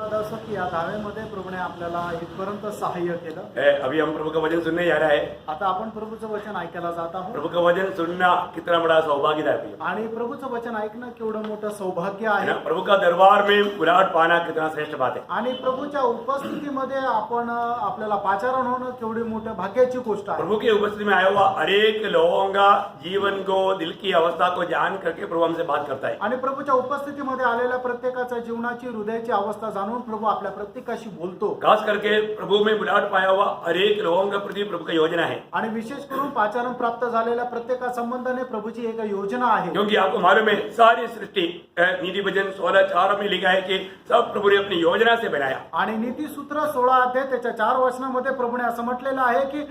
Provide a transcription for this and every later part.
धन्यवाद असो की या धावेमध्ये प्रभूने आपल्याला इथपर्यंत सहाय्य केलं. अभी हम प्रभु का वचन सुनने जा रहा है. आता आपण प्रभूचं वचन ऐकायला जात आहोत प्रभु का वचन सुनना कितना बड़ा सौभाग्यदायक है. आणि प्रभूचं वचन ऐकणं केवढं मोठं सौभाग्य आहे. प्रभु का दरबार में बुलाहट पाना कितना श्रेष्ठ बात है. आणि प्रभूच्या उपस्थितीमध्ये आपण आपल्याला पाचारण होणं केवढी मोठं भाग्याची गोष्ट आहे. प्रभु की उपस्थिति में आया हुआ हर एक लोगों का जीवन को, दिल की अवस्था को जान करके प्रभु हमसे बात करता है. आणि प्रभूच्या उपस्थितीमध्ये आलेल्या प्रत्येकाच्या जीवनाची, हृदयाची अवस्था जाणून प्रभू आपल्या प्रत्येकाशी बोलतो. खास करके प्रभु में बुलाहट पाया हुआ हर एक लोगों का प्रति प्रभु का योजना है. आणि विशेष करून पाचारण प्राप्त झालेल्या प्रत्येका संबंधाने प्रभूची एक योजना आहे. क्योंकि आपको मालूम है सारी सृष्टि नीति वचन 16:4 में लिखा है कि सब प्रभु ने अपनी योजना से बनाया. आणि नीतिसूत्र 16 अध्याय त्याच्या 4 वचनामध्ये प्रभूने असं म्हटलेलं आहे की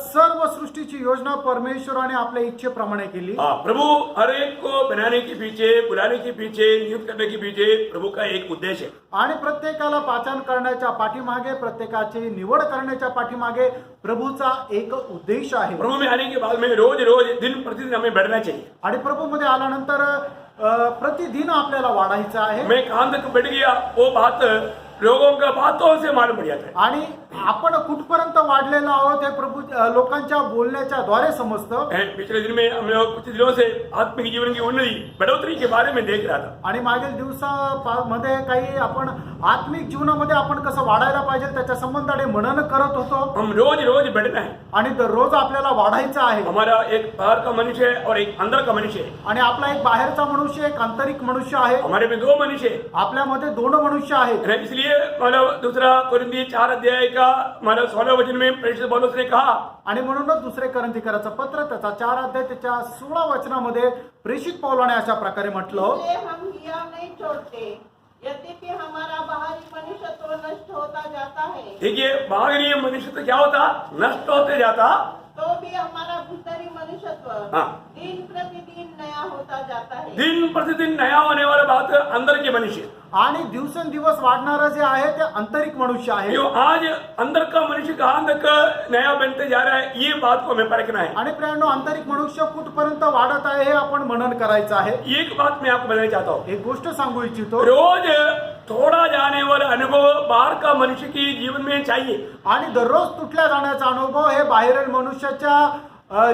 सर्व सृष्टीची योजना परमेश्वराने आपल्या इच्छेप्रमाणे केली. प्रभु हर एक को बनाने के पीछे, बुलाने के पीछे, नियुक्त करने के पीछे प्रभु का एक उद्देश्य है. आणि प्रत्येकाला पाचन करण्याच्या पाठीमागे, प्रत्येकाची निवड करण्याच्या पाठीमागे प्रभूचा एक उद्देश आहे. प्रभु में आने के बाद में रोज रोज दिन प्रतिदिन हमें बढ़ना चाहिए. आणि प्रभूमध्ये आल्यानंतर प्रतिदिन आपल्याला वाढायचं आहे. मैं कहां तक बढ़ गया वो बात लोगों का बातों से मालूम पड़ जाता है. आणि आपण कुठपर्यंत वाढलेलो आहोत हे प्रभू लोकांच्या बोलण्याच्या द्वारे समजतं. पिछले दिन में हम लोग कुछ दिनों से आत्मिक जीवन की उन्नति, बढ़ोतरी के बारे में देख रहा था. आणि मागील दिवसामध्ये काही आपण आत्मिक जीवनामध्ये आपण कसं वाढायला पाहिजे त्याच्या संबंधाने मनन करत होतो. हम रोज रोज बढ़ना है. आणि दररोज आपल्याला वाढायचं आहे. हमारा एक बाहर का मनुष्य है और एक अंदर का मनुष्य है. आणि आपला एक बाहेरचा मनुष्य, एक आंतरिक मनुष्य आहे. हमारे में दो मनुष्य है. आपल्यामध्ये दोन मनुष्य आहेत. इसलिए मतलब दूसरा कोरिन्थी 4 अध्याय का मतलब 16 वचन में प्रेषित पौलुस ने कहा. आणि म्हणूनच दुसरे कोरिन्थीकराचं पत्र त्याचा 4 अध्याय त्याच्या 16 वचनामध्ये प्रेषित पौलाने अशा प्रकारे म्हटलं, हम हिया नहीं छोड़ते, यद्यपि हमारा बाहरी मनुष्य तो नष्ट होता जाता है. देखिए बाहरी मनुष्य तो क्या होता, नष्ट होते जाता, तो भी हमारा भीतरी मनुष्यत्व दिन प्रतिदिन नया होता जाता है. दिन प्रतिदिन नया होने वाला बात अंदर के मनुष्य. आणि दिवसेंदिवस वाढणारं जे आहे ते आंतरिक मनुष्य आहे. जो आज अंदर का मनुष्य कहां तक नया बनते जा रहा है, ये बात को हमें परखना है. आणि प्रियांनो, आंतरिक मनुष्य कुठपर्यंत वाढत आहे हे आपण मनन करायचं आहे. एक बात मैं आपको बताना चाहता हूँ. एक गोष्ट सांगू इच्छितो. रोज थोड़ा जाने वाला अनुभव बाहर का मनुष्य की जीवन में चाहिए. आणि दररोज तुटल्या जाण्याचा अनुभव हे बाहेरील मनुष्याच्या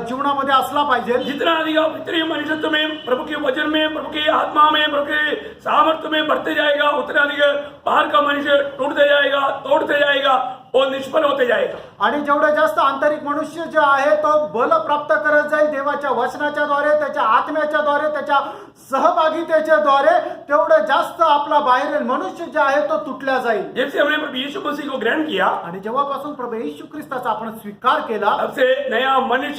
जीवनामध्ये असला पाहिजे. जितना अधिक आप भीतरी मनुष्यत्व में, प्रभु के वचन में, प्रभु की आत्मा में, प्रभु के सामर्थ्य में बढ़ते जाएगा, उतना अधिक बाहर का मनुष्य टूटते जाएगा, तोड़ते जाएगा और निष्फल होते जाएगा. आणि जेवढं जास्त आंतरिक मनुष्य जे आहे तो बल प्राप्त करत जाईल देवाच्या वचनाच्या द्वारे, त्याच्या आत्म्याच्या द्वारे, त्याच्या सहभागितेच्या द्वारे, तेवढं जास्त आपला बाहेरील मनुष्य जे आहे तो तुटल्या जाईल. जैसे हमने प्रभु यीशु मसीह को ग्रहण किया, आणि जेव्हापासून प्रभू येशू ख्रिस्ताचा आपण स्वीकार केला, तब से नया मनुष्य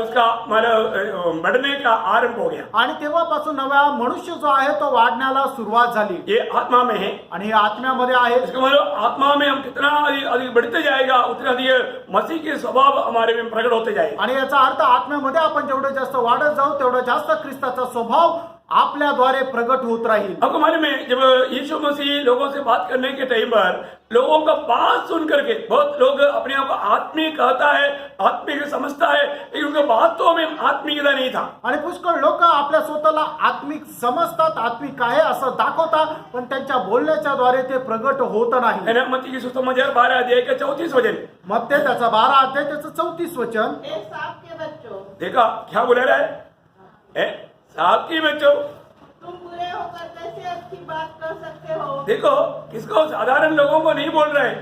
उसका मतलब बढ़ने का आरंभ हो गया. आणि तेव्हापासून नवा मनुष्य जो आहे तो वाढण्याला सुरुवात झाली. ये आत्मा में है. आणि हे आत्म्यामध्ये आहे. इसका मतलब आत्मा में हम कितना अधिक बढ़ते जाएगा, उतना अधिक मसीह के स्वभाव हमारे में प्रकट होते जाएगा. आणि याचा अर्थ आत्म्यामध्ये आपण जेवढं जास्त वाढत जाऊ तेवढं जास्त ख्रिस्ताचा स्वभाव आपल्याद्वारे प्रगट होत राहील. आपको मालूम है जब यीशु मसीह लोगों से बात करने के टाइम पर लोगों का बात सुन करके बहुत लोग अपने आप को आत्मिक कहता है, आत्मिक समझता है, लेकिन उनका बातों में आत्मिकता नहीं था. आणि पुष्कळ लोक आपल्या स्वतःला आत्मिक समजतात, आत्मिक आहे असं दाखवतात, पण त्यांच्या बोलण्याच्या द्वारे ते प्रगट होत नाही. मत्ती की सुसमाचार 12 अध्याय का 34 वचन. मत्ती त्याचा 12 अध्याय त्याचं 34 वचन. हे सांप के बच्चों, देखा क्या बोला रहा है, साहब की बच्चों, तुम बुरे होकर कैसे अच्छी बात कर सकते हो. देखो किसको, साधारण लोगों को नहीं बोल रहे.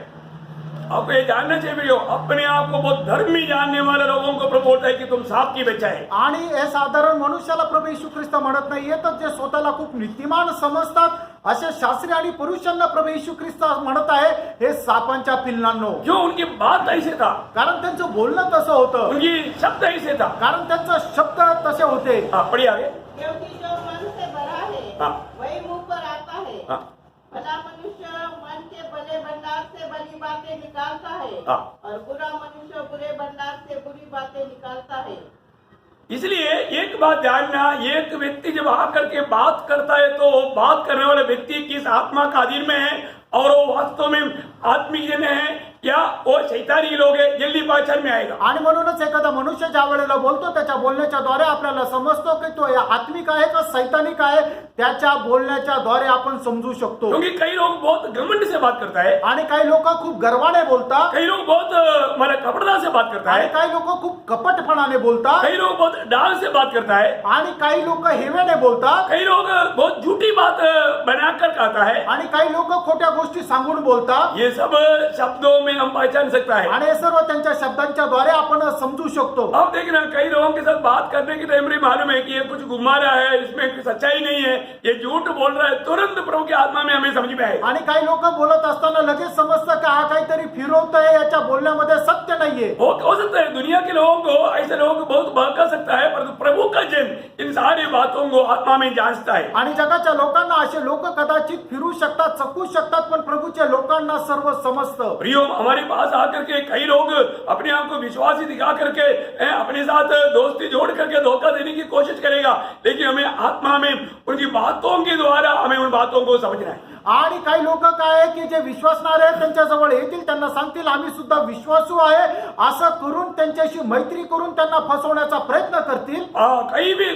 आपको ये जानना चाहिए, अपने आप को बहुत धर्मी जानने वाले लोगों को प्रभु बोलता है कि तुम सांप की बच्चा है. आणि हे साधारण मनुष्याला प्रभू येशू ख्रिस्त म्हणत नाहीये, तर जे स्वतःला खूप नीतिमान समजतात अशा शास्त्री आणि पुरुषांना प्रभू येशू ख्रिस्त म्हणत आहे, हे सापांच्या पिल्लांनो. जो उनकी बात ऐसे था, कारण त्यांचं बोलणं तसं होतं, उनकी शब्द ऐसे था. कारण त्यांचे शब्द तसे होते. पढ़िए आगे. क्योंकि जो मन से भरा है वही मुंह पर आता है. भला मनुष्य मन के भले भंडार से भली बातें निकालता है, और बुरा मनुष्य बुरे भंडार से बुरी बातें निकालता है. इसलिए एक बात जानना, एक व्यक्ति जब आकर के बात करता है तो बात करने वाला व्यक्ति किस आत्मा का अधीन में है और वो वास्तव में आत्मिक जन है या वो शैतानी लोग है, जल्दी पहचान में आएगा। आणि म्हणूनच एखादा मनुष्य ज्या वेळेला बोलतो त्याच्या बोलण्याच्या द्वारे आपल्याला समजतो की तो आत्मिक आहे का सैतानिक आहे, त्याच्या बोलण्याच्या द्वारे आपण समजू शकतो। क्योंकि कई लोग बहुत घमंड से बात करता है, आणि काही लोक खूप गर्वाने बोलतात, कई लोग बहुत माने कपड़ता से बात करता आणि है, काही लोक खूप कपटपणाने बोलतात, कई लोग बहुत डाल से बात करता है, आणि काही लोक हेवेने बोलतात, कई लोग बहुत झूठी बात बनाकर कहता है। आणि काही लोक खोट्या गोष्टी सांगून बोलतात। ये सब शब्दों में हम पहचान सकता है। आणि हे सर्व त्यांच्या शब्दांच्या द्वारे आपण समजू शकतो। अब देखना कई लोगों के साथ बात करने के टाइम भी मालूम है कि ये कुछ घुमा रहा है, इसमें कुछ सच्चाई नहीं है, ये झूठ बोल रहा है, तुरंत प्रभु की आत्मा में हमें समझ में आएगा। आणि काही लोक बोलत असताना लगेच समजतं की हा काहीतरी फिरवतोय, याच्या बोलण्यामध्ये सत्य नाहीये। हो सकता है दुनिया के लोगों को ऐसे लोग बहुत बहका सकता है, परंतु प्रभु का जन इन सारी बातों को आत्मा में जांचता है। आणि जगाच्या लोकांना असे लोक कदाचित फिरू शकतात, चकू शकतात, पण प्रभूच्या लोकांना सर्व समजतं। प्रियो, हमारे पास आकर के कई लोग अपने आप को विश्वासी दिखा करके अपने साथ दोस्ती जोड़ करके धोखा देने की कोशिश करेगा, लेकिन हमें आत्मा में उनकी बातों के द्वारा हमें उन बातों को समझना है। आणि काही लोक काय आहे की जे विश्वासणारे आहेत त्यांच्या जवळ येतील, त्यांना सांगतील आम्ही सुद्धा विश्वासू आहे, असं करून त्यांच्याशी मैत्री करून त्यांना फसवण्याचा प्रयत्न करतील।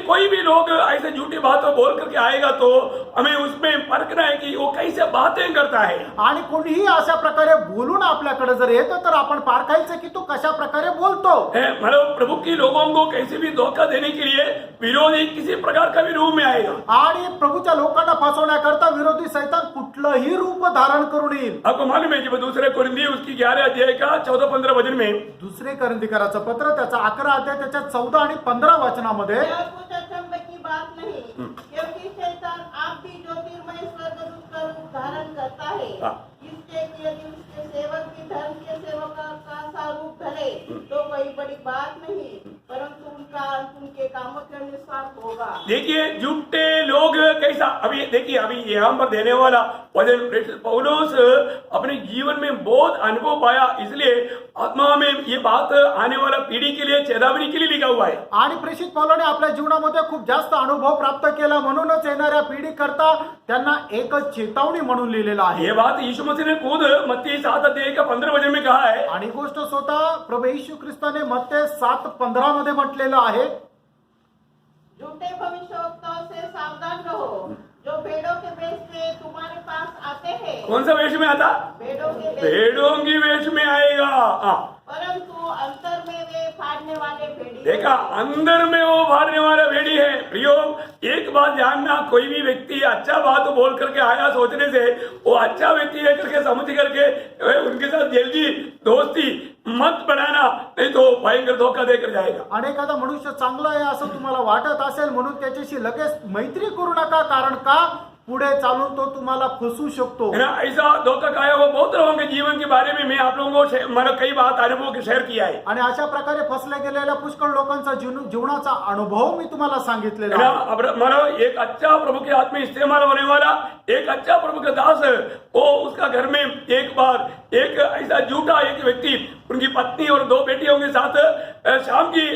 कोई भी लोग ऐसे झूठी बातों बोल करके आएगा तो हमें उसमें परखना है कि वो कैसे बातें करता है। आणि कोणीही अशा प्रकारे बोलून आपल्याकडे जर येतो तर आपण पारखायचं की तो कशा प्रकारे बोलतो। मतलब प्रभु की लोगों को कैसे भी धोखा देने के लिए विरोधी किसी प्रकार का भी रूप में आएगा। आणि प्रभूच्या लोकांना फसवण्याकरता विरोधी सैतान कुठलंही रूप धारण करून येईल। आपको मालूम है जब दूसरे कुरिन्थी उसकी 11 अध्याय का 14-15 वचन में दुसरे करंथीकराचं पत्र त्याचा 11 अध्याय त्याच्या 14 आणि 15 वचनामध्ये यह कुछ अचंभे की बात नहीं, क्योंकि शैतान आप भी ज्योतिर्मय स्वर्गदूत का रूप धारण करता है, इससे कि यदि उसके सेवक भी धर्म के सेवक का सा रूप धरे तो कोई बड़ी बात नहीं, परंतु उनका अंत उनके कामों के अनुसार होगा। देखिए झूठे लोग कैसा, अभी देखिए अभी यहाँ पर देने वाला वचन पौलुस अपने जीवन में बहुत अनुभव पाया, इसलिए आत्मा में ये बात आने वाला पीढ़ी के लिए चेतावनी के लिए लिखा हुआ है। आणि प्रेषित पौलाने आपल्या जीवनामध्ये खूप जास्त अनुभव प्राप्त केला, म्हणूनच येणाऱ्या पिढी करता त्यांना एकच चेतावणी म्हणून लिहिलेला आहे। ये बात यीशु मसीह ने खुद मत्ती 7 अध्याय का 15 वचन में कहा है। आणि गोष्ट स्वतः प्रभू येशू ख्रिस्ताने मत्ते 7:15 मध्ये म्हटलेलं आहे, झूठे भविष्यवक्ताओं से सावधान रहो, जो भेड़ों के वेश में तुम्हारे पास आते हैं। कौन सा वेश में आता? भेड़ों के वेश, भेड़ों की वेश में आएगा। परंतु अंतर में वे फाड़ने वाले भेड़ी। देखा, अंदर में वो फाड़ने वाला भेड़ी है। प्रियो, एक बात जानना, कोई भी व्यक्ति अच्छा बात बोल करके आया सोचने से वो अच्छा व्यक्ति है करके समझ करके उनके साथ जल्दी दोस्ती मत बनाना, नहीं तो भयंकर धोखा देकर जाएगा। आणि एखादा मनुष्य चांगला आहे असं तुम्हाला वाटत असेल म्हणून त्याच्याशी लगेच मैत्री करू नका, कारण का पुढे चालून तो तुम्हाला फसू शकतो। ऐसा धोखा खाया हुआ बहुत लोगों के जीवन के बारे में मैं आप लोगों को मैंने कई बात अनुभव शेअर किया है। आणि अशा प्रकारे फसले गेलेल्या पुष्कळ लोकांचा जीवनाचा अनुभव मी तुम्हाला सांगितलेला आहे। मानो एक अच्छा प्रभु के हाथ में इस्तेमाल होने वाला एक अच्छा प्रभु का दास, वो उसका घर में एक बार एक ऐसा झूठा एक व्यक्ति उनकी पत्नी और 2 बेटियों के साथ शाम की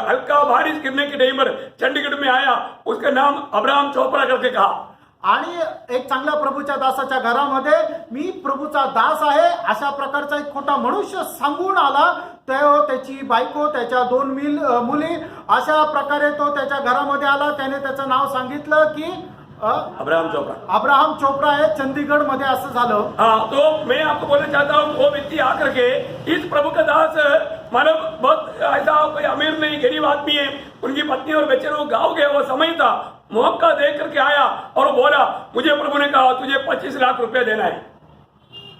हल्का बारिश गिरने के टाइम पर चंडीगढ़ में आया, उसका नाम अब्राहम चोपड़ा करके कहा। आणि एक चांगल्या प्रभूच्या दासाच्या घरामध्ये मी प्रभूचा दास आहे अशा प्रकारचा एक खोटा मनुष्य सांगून आला, त्याची बायको, त्याच्या 2 मुली, अशा प्रकारे तो त्याच्या घरामध्ये आला। त्याने त्याचं नाव सांगितलं की अब्राहम चोपड़ा है, चंडीगढ़ मध्ये असं झालं। हाँ, तो मैं आपको बोलना चाहता हूँ वो व्यक्ति आकर के इस प्रभु का दास मतलब बहुत ऐसा कोई अमीर नहीं, गरीब आदमी है, उनकी पत्नी और बच्चे लोग गाँव गए, वो समय था, मौका देख करके आया और बोला मुझे प्रभु ने कहा तुझे 25 लाख रुपया देना है।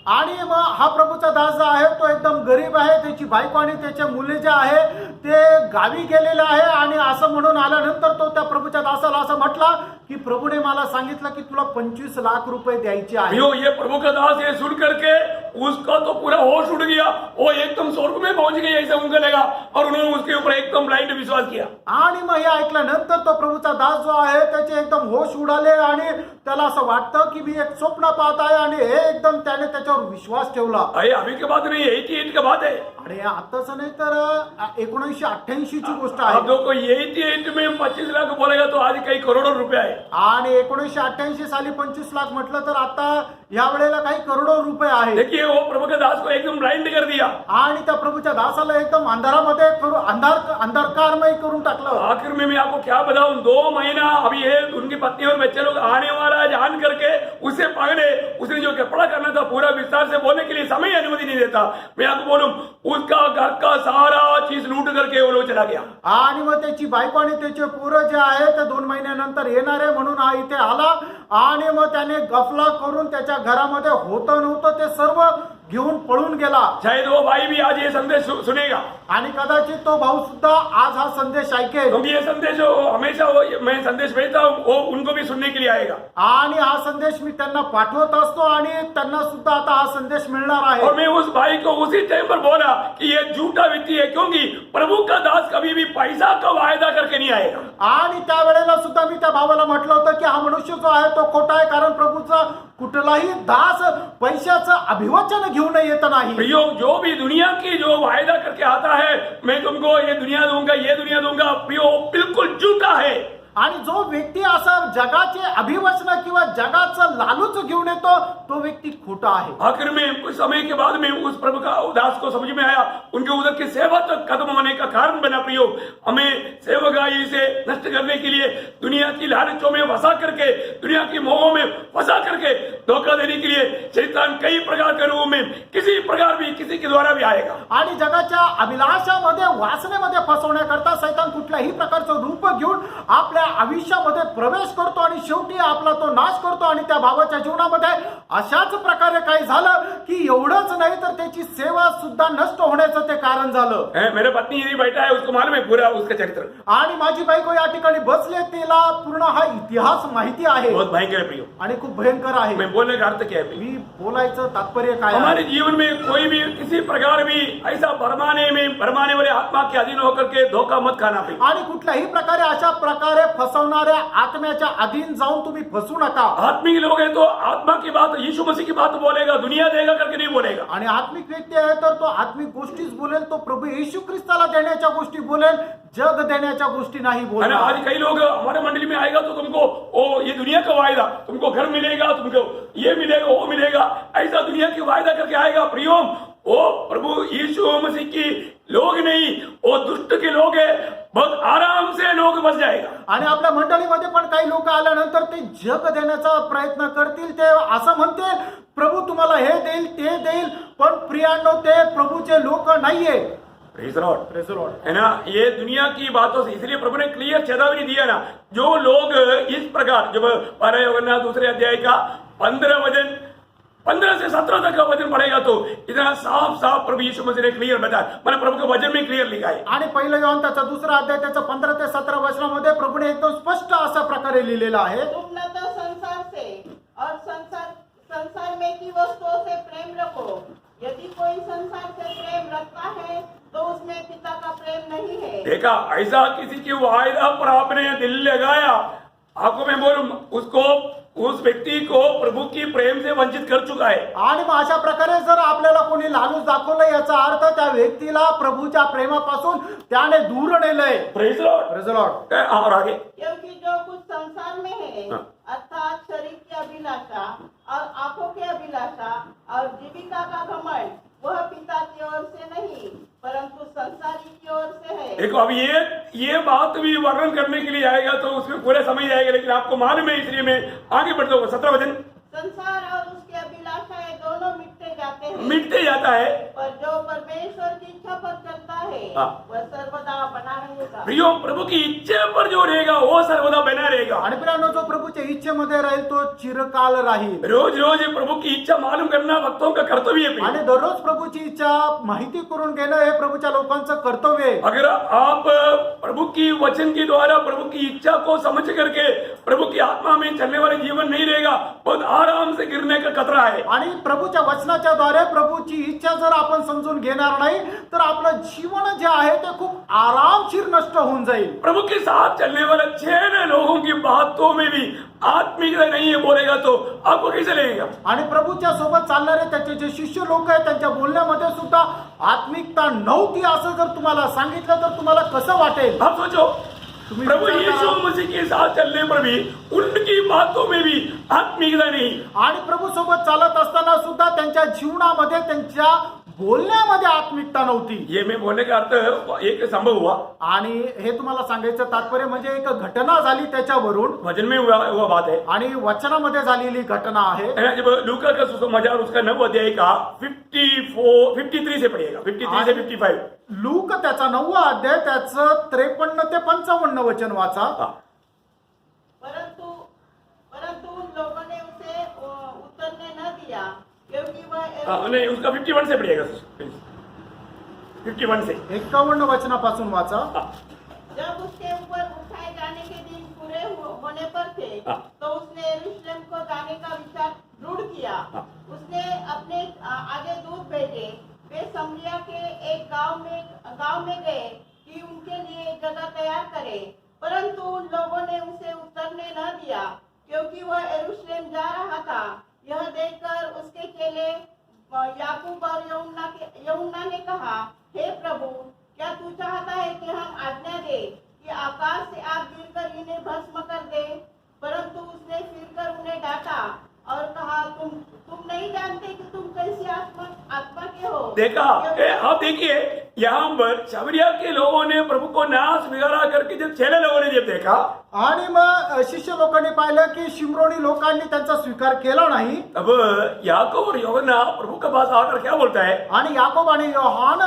आणि मग हा प्रभूचा दास जो आहे तो एकदम गरीब आहे, त्याची बायको आणि त्याच्या मुले जे आहे ते गावी गेलेले आहे, आणि असं म्हणून आल्यानंतर तो त्या प्रभूच्या दासाला असं म्हटला की प्रभूने मला सांगितलं की तुला 25 लाख रुपये द्यायचे आहे। ये प्रभु का दास ये सुन करके उसका तो पूरा होश उड़ गया, वो एकदम स्वर्ग में पहुंच गई ऐसा उनको लगा, और उन्होंने उसके ऊपर एकदम ब्लाइंड विश्वास किया। आणि मग हे ऐकल्यानंतर तो प्रभूचा दास जो आहे त्याचे एकदम होश उडाले, आणि त्याला असं वाटतं की मी एक स्वप्न पाहत आहे, आणि हे एकदम त्याने त्याच्यावर विश्वास ठेवला। अभी की बात नहीं, 88 का बात है। अरे आताच नाही तर 1988 ची गोष्ट आहे। अब देखो 88 में 25 लाख बोलेगा तो आज कई करोड़ों रुपया है। आणि 1988 साली 25 लाख म्हटलं तर आता या वेळेला काही करोडो रुपये आहेत. देखिए वो प्रभु के दास को एकदम ब्लाइंड कर दिया. आणि त्या प्रभूच्या दासाला एकदम अंधारामध्ये अंधकारमय करून टाकलं. आखिर में मैं आपको क्या बताऊं, 2 महीना अभी है उनकी पत्नी और बच्चे लोग आने वाला है जान करके उसे पकड़े. उसने जो कपड़ा करना था पूरा विस्तार से बोलने के लिए समय अनुमति नहीं देता. मैं आपको बोलूं उसका घर का सारा चीज लूट करके वो लोग चला गया. आणि मग त्याची बायको आणि त्याचे पोरं जे आहे ते 2 महिन्यानंतर येणार आहे म्हणून हा इथे आला आणि मग त्याने गफला करून त्याच्या घरामध्ये होतं नव्हतं ते सर्व घेऊन पळून गेला. शायद वो भाई भी आज ये संदेश सुनेगा. आणि कदाचित तो भाऊ सुद्धा आज हा संदेश ऐकेल. क्योंकि ये संदेश हमेशा मैं संदेश भेजता हूँ वो उनको भी सुनने के लिए आएगा. आणि हा संदेश मी त्यांना पाठवत असतो आणि त्यांना सुद्धा आता हा संदेश मिळणार आहे. और मैं उस भाई को उसी टाइम पर बोला कि ये झूठा व्यक्ति है, क्योंकि प्रभु का दास कभी भी पैसा का वायदा करके नहीं आएगा. आणि त्या वेळेला सुद्धा मी त्या भावाला म्हटलं होतं की हा मनुष्य जो आहे तो खोटा आहे, कारण प्रभूचा कुठलाही दास पैशाचं अभिवचन घेऊन येत नाही. प्रियो, जो भी दुनिया की जो वायदा करके आता है मैं तुमको ये दुनिया दूंगा ये दुनिया दूंगा, प्रियो बिल्कुल झूठा है. आणि जो व्यक्ती असा जगाचे अभिवचन किंवा जगाचं लालूच घेऊन येतो तो व्यक्ती खोटा आहे. आखिर में कुछ समय के बाद में उस प्रभु का दास को समझ में आया उनके उधर की सेवा तक खत्म होने का कारण बना. प्रियो, हमें सेवकाई से नष्ट करने के लिए दुनिया की लालचों में फंसा करके दुनिया की मोहों में फंसा करके धोखा देने के लिए शैतान कई प्रकार के रूप में किसी प्रकार भी किसी के द्वारा भी आएगा. आणि जगाच्या अभिलाषामध्ये वासनेमध्ये फसवण्याकरता सैतान कुठल्याही प्रकारचं रूप घेऊन आपल्या आयुष्यामध्ये प्रवेश करतो आणि शेवटी आपला तो नाश करतो. आणि त्या भावाच्या जीवनामध्ये अशाच प्रकारे काय झालं की एवढंच नाही तर त्याची सेवा सुद्धा नष्ट होण्याचं ते कारण झालं. मेरे पत्नी यही बैठा है, उसको मालूम है पूरा उसका चरित्र. आणि माझी बायको या ठिकाणी बसले, तिला पूर्ण हा इतिहास माहिती आहे. बहुत भयंकर है प्रियो. आणि खूप भयंकर आहे. मैं बोलने का अर्थ क्या है? मी बोलायचं तात्पर्य काय आहे? हमारे जीवन में कोई भी किसी प्रकार भी ऐसा भरमाने वाले आत्मा के अधीन होकर के धोखा मत खाना. आणि कुठल्याही प्रकारे अशा प्रकारे फसवणाऱ्या आत्म्याच्या अधीन जाऊन तुम्ही फसू नका. आत्मिक लोग हैं तो आत्मा की बात यीशु मसीह की बात बोलेगा, दुनिया देगा करके नहीं बोलेगा. आणि आत्मिक व्यक्ती आहे तर तो आत्मिक गोष्टीच बोलेल, तो प्रभू येशू ख्रिस्ताला देण्याच्या गोष्टी बोलेल, जग देण्याच्या गोष्टी नाही बोलेल. आज कई लोग हमारे मंडली में आएगा तो तुमको ओ ये दुनिया का वायदा, तुमको घर मिलेगा, तुमको ये मिलेगा वो मिलेगा, ऐसा दुनिया की वायदा करके आएगा. प्रियो, वो प्रभु यीशु मसीह की लोग नहीं, वो दुष्ट के लोग है. बहुत आराम से लोग बस जाएगा. आणि आपल्या मंडळीमध्ये पण काही लोक आल्यानंतर ते जग देण्याचा प्रयत्न करतील. ते असं म्हणतील प्रभू तुम्हाला हे देईल ते देईल, पण प्रियांनो ते प्रभूचे लोक नाहीये. Praise the Lord. है ना, ये दुनिया की बातों से इसलिए प्रभु ने क्लियर चेतावनी दिया ना, जो लोग इस प्रकार जब 12 यूहन्ना 2 अध्याय का 15 से 17 तक का वचन पढ़ेगा तो इतना साफ प्रभु यीशु मसीह ने क्लियर बताया. मैंने प्रभु के वचन में क्लियर लिखा है. आणि 1 योहन त्याचा 2 अध्याय त्याचा 15 ते 17 वचनामध्ये प्रभूने एकदम स्पष्ट अशा प्रकारे लिहिलेलं आहे. तुम न तो संसार से और संसार में की वस्तुओं से प्रेम रखो. यदि कोई संसार से प्रेम रखता है तो उसमें पिता का प्रेम नहीं है. देखा, ऐसा किसी की वायदा पर आपने दिल लगाया, आपको मैं बोलूं उसको उस व्यक्ति को प्रभु की प्रेम से वंचित कर चुका है. आणि मग अशा प्रकारे जर आपल्याला कोणी लालूच दाखवलं याचा अर्थ त्या व्यक्तीला प्रभूच्या प्रेमापासून त्याने दूर नेलंय. Praise the lord. Praise the lord. और आगे, क्योंकि जो कुछ संसार में है अर्थात शरीर की अभिलाषा और आंखों की अभिलाषा और जीविका का घमंड वह पिता की ओर से नहीं परंतु संसारी की ओर से है. देखो, अब ये बात भी वर्णन करने के लिए आएगा तो उसमें पूरा समय जाएगा, लेकिन आपको मालूम है इसलिए मैं आगे बढ़ता हूँ. 17 वचन. संसार और उसकी अभिलाषाएं दोनों मिटते जाते हैं, मिटते जाता है, पर जो परमेश्वर की इच्छा पर चलता है वह सर्वदा बना रहेगा. प्रियो, प्रभु की इच्छा पर जो रहेगा वो सर्वदा बना रहेगा. आणि प्रियांनो, जो प्रभूच्या इच्छेमध्ये राहील तो चिरकाल राहील. रोज रोज प्रभु की इच्छा मालूम करना भक्तों का कर्तव्य है. आणि दररोज प्रभूची इच्छा माहिती करून घेणं हे प्रभूच्या लोकांचं कर्तव्य आहे. अगर आप प्रभु की वचन के द्वारा प्रभु की इच्छा को समझ करके प्रभु की आत्मा में चलने वाले जीवन नहीं रहेगा, बहुत आराम से गिरने का खतरा है. आणि प्रभूच्या वचनाच्या द्वारे प्रभूची इच्छा जर आपण समजून घेणार नाही तर आपलं जीवन जे आहे ते खूप आरामशीर नष्ट होऊन जाईल. प्रभु के साथ चलने वाले 6 लोगों की बातों में भी आत्मिकता नहीं है बोलेगा तो आपको कैसे लगेगा? आणि प्रभूच्या सोबत चालणारे त्याचे जे शिष्य लोक आहेत त्यांच्या बोलण्यामध्ये सुद्धा आत्मिकता नव्हती असं जर तुम्हाला सांगितलं तर तुम्हाला कसं वाटेल? आप सोचो, तुम्ही प्रभु विचार यीशु करा. मसीह के साथ चलने पर भी उनकी बातों में भी आत्मिकता नहीं। आणि प्रभू सोबत चालत असताना सुद्धा त्यांच्या जीवनामध्ये त्यांच्या बोलण्यामध्ये आत्मिकता नव्हती. ये मैं बोलने का अर्थ एक संभव हुआ, आणि हे तुम्हाला सांगायचं तात्पर्य म्हणजे एक घटना झाली त्याच्यावरून वचन में हुआ बात है। आणि वचनामध्ये झालेली घटना आहे. है ना, जब लूका का सुसमाचार उसका 9 अध्याय का 53 से पढ़िएगा, 53 से 55। लूक त्याचा 9वा अध्याय त्याचं 53 ते 55 वचन वाचा. हाँ, परंतु परंतु उन लोगों ने उसे उतरने न दिया, क्योंकि वह नहीं उसका 51 से पढ़िएगा, 51 से। 51 वचनापासून वाचा. हाँ, जब उसके ऊपर उठाए जाने के दिन पूरे होने पर थे, हाँ। तो उसने यरूशलेम को जाने का विचार दृढ़ किया। हाँ। उसने अपने आगे दूत भेजे, वे समरिया के एक गांव में गए कि उनके लिए एक जगह तैयार करे। परंतु उन लोगों ने उसे उतरने न दिया, क्योंकि वह यरूशलेम जा रहा था। यह देखकर उसके चेले याकूब और यूहन्ना ने कहा, हे प्रभु, क्या तू चाहता है कि हम आज्ञा दे कि आकाश से आग गिरकर इन्हें भस्म कर दे? परंतु उसने फिरकर उन्हें डांटा और कहा, तुम नहीं जानते कि तुम कैसी आत्मा के हो। देखा, आप देखिए यहाँ पर शबरिया के लोगों ने प्रभु को ना स्वीकारा करके जब चेले लोगों ने जब देखा, आणि मग शिष्य लोकांनी पाहिलं की शिमरोनी लोकांनी त्यांचा स्वीकार केला नाही. तब याकूब और यूहन्ना प्रभु के पास आकर क्या बोलता है? आणि याकोब आणि योहान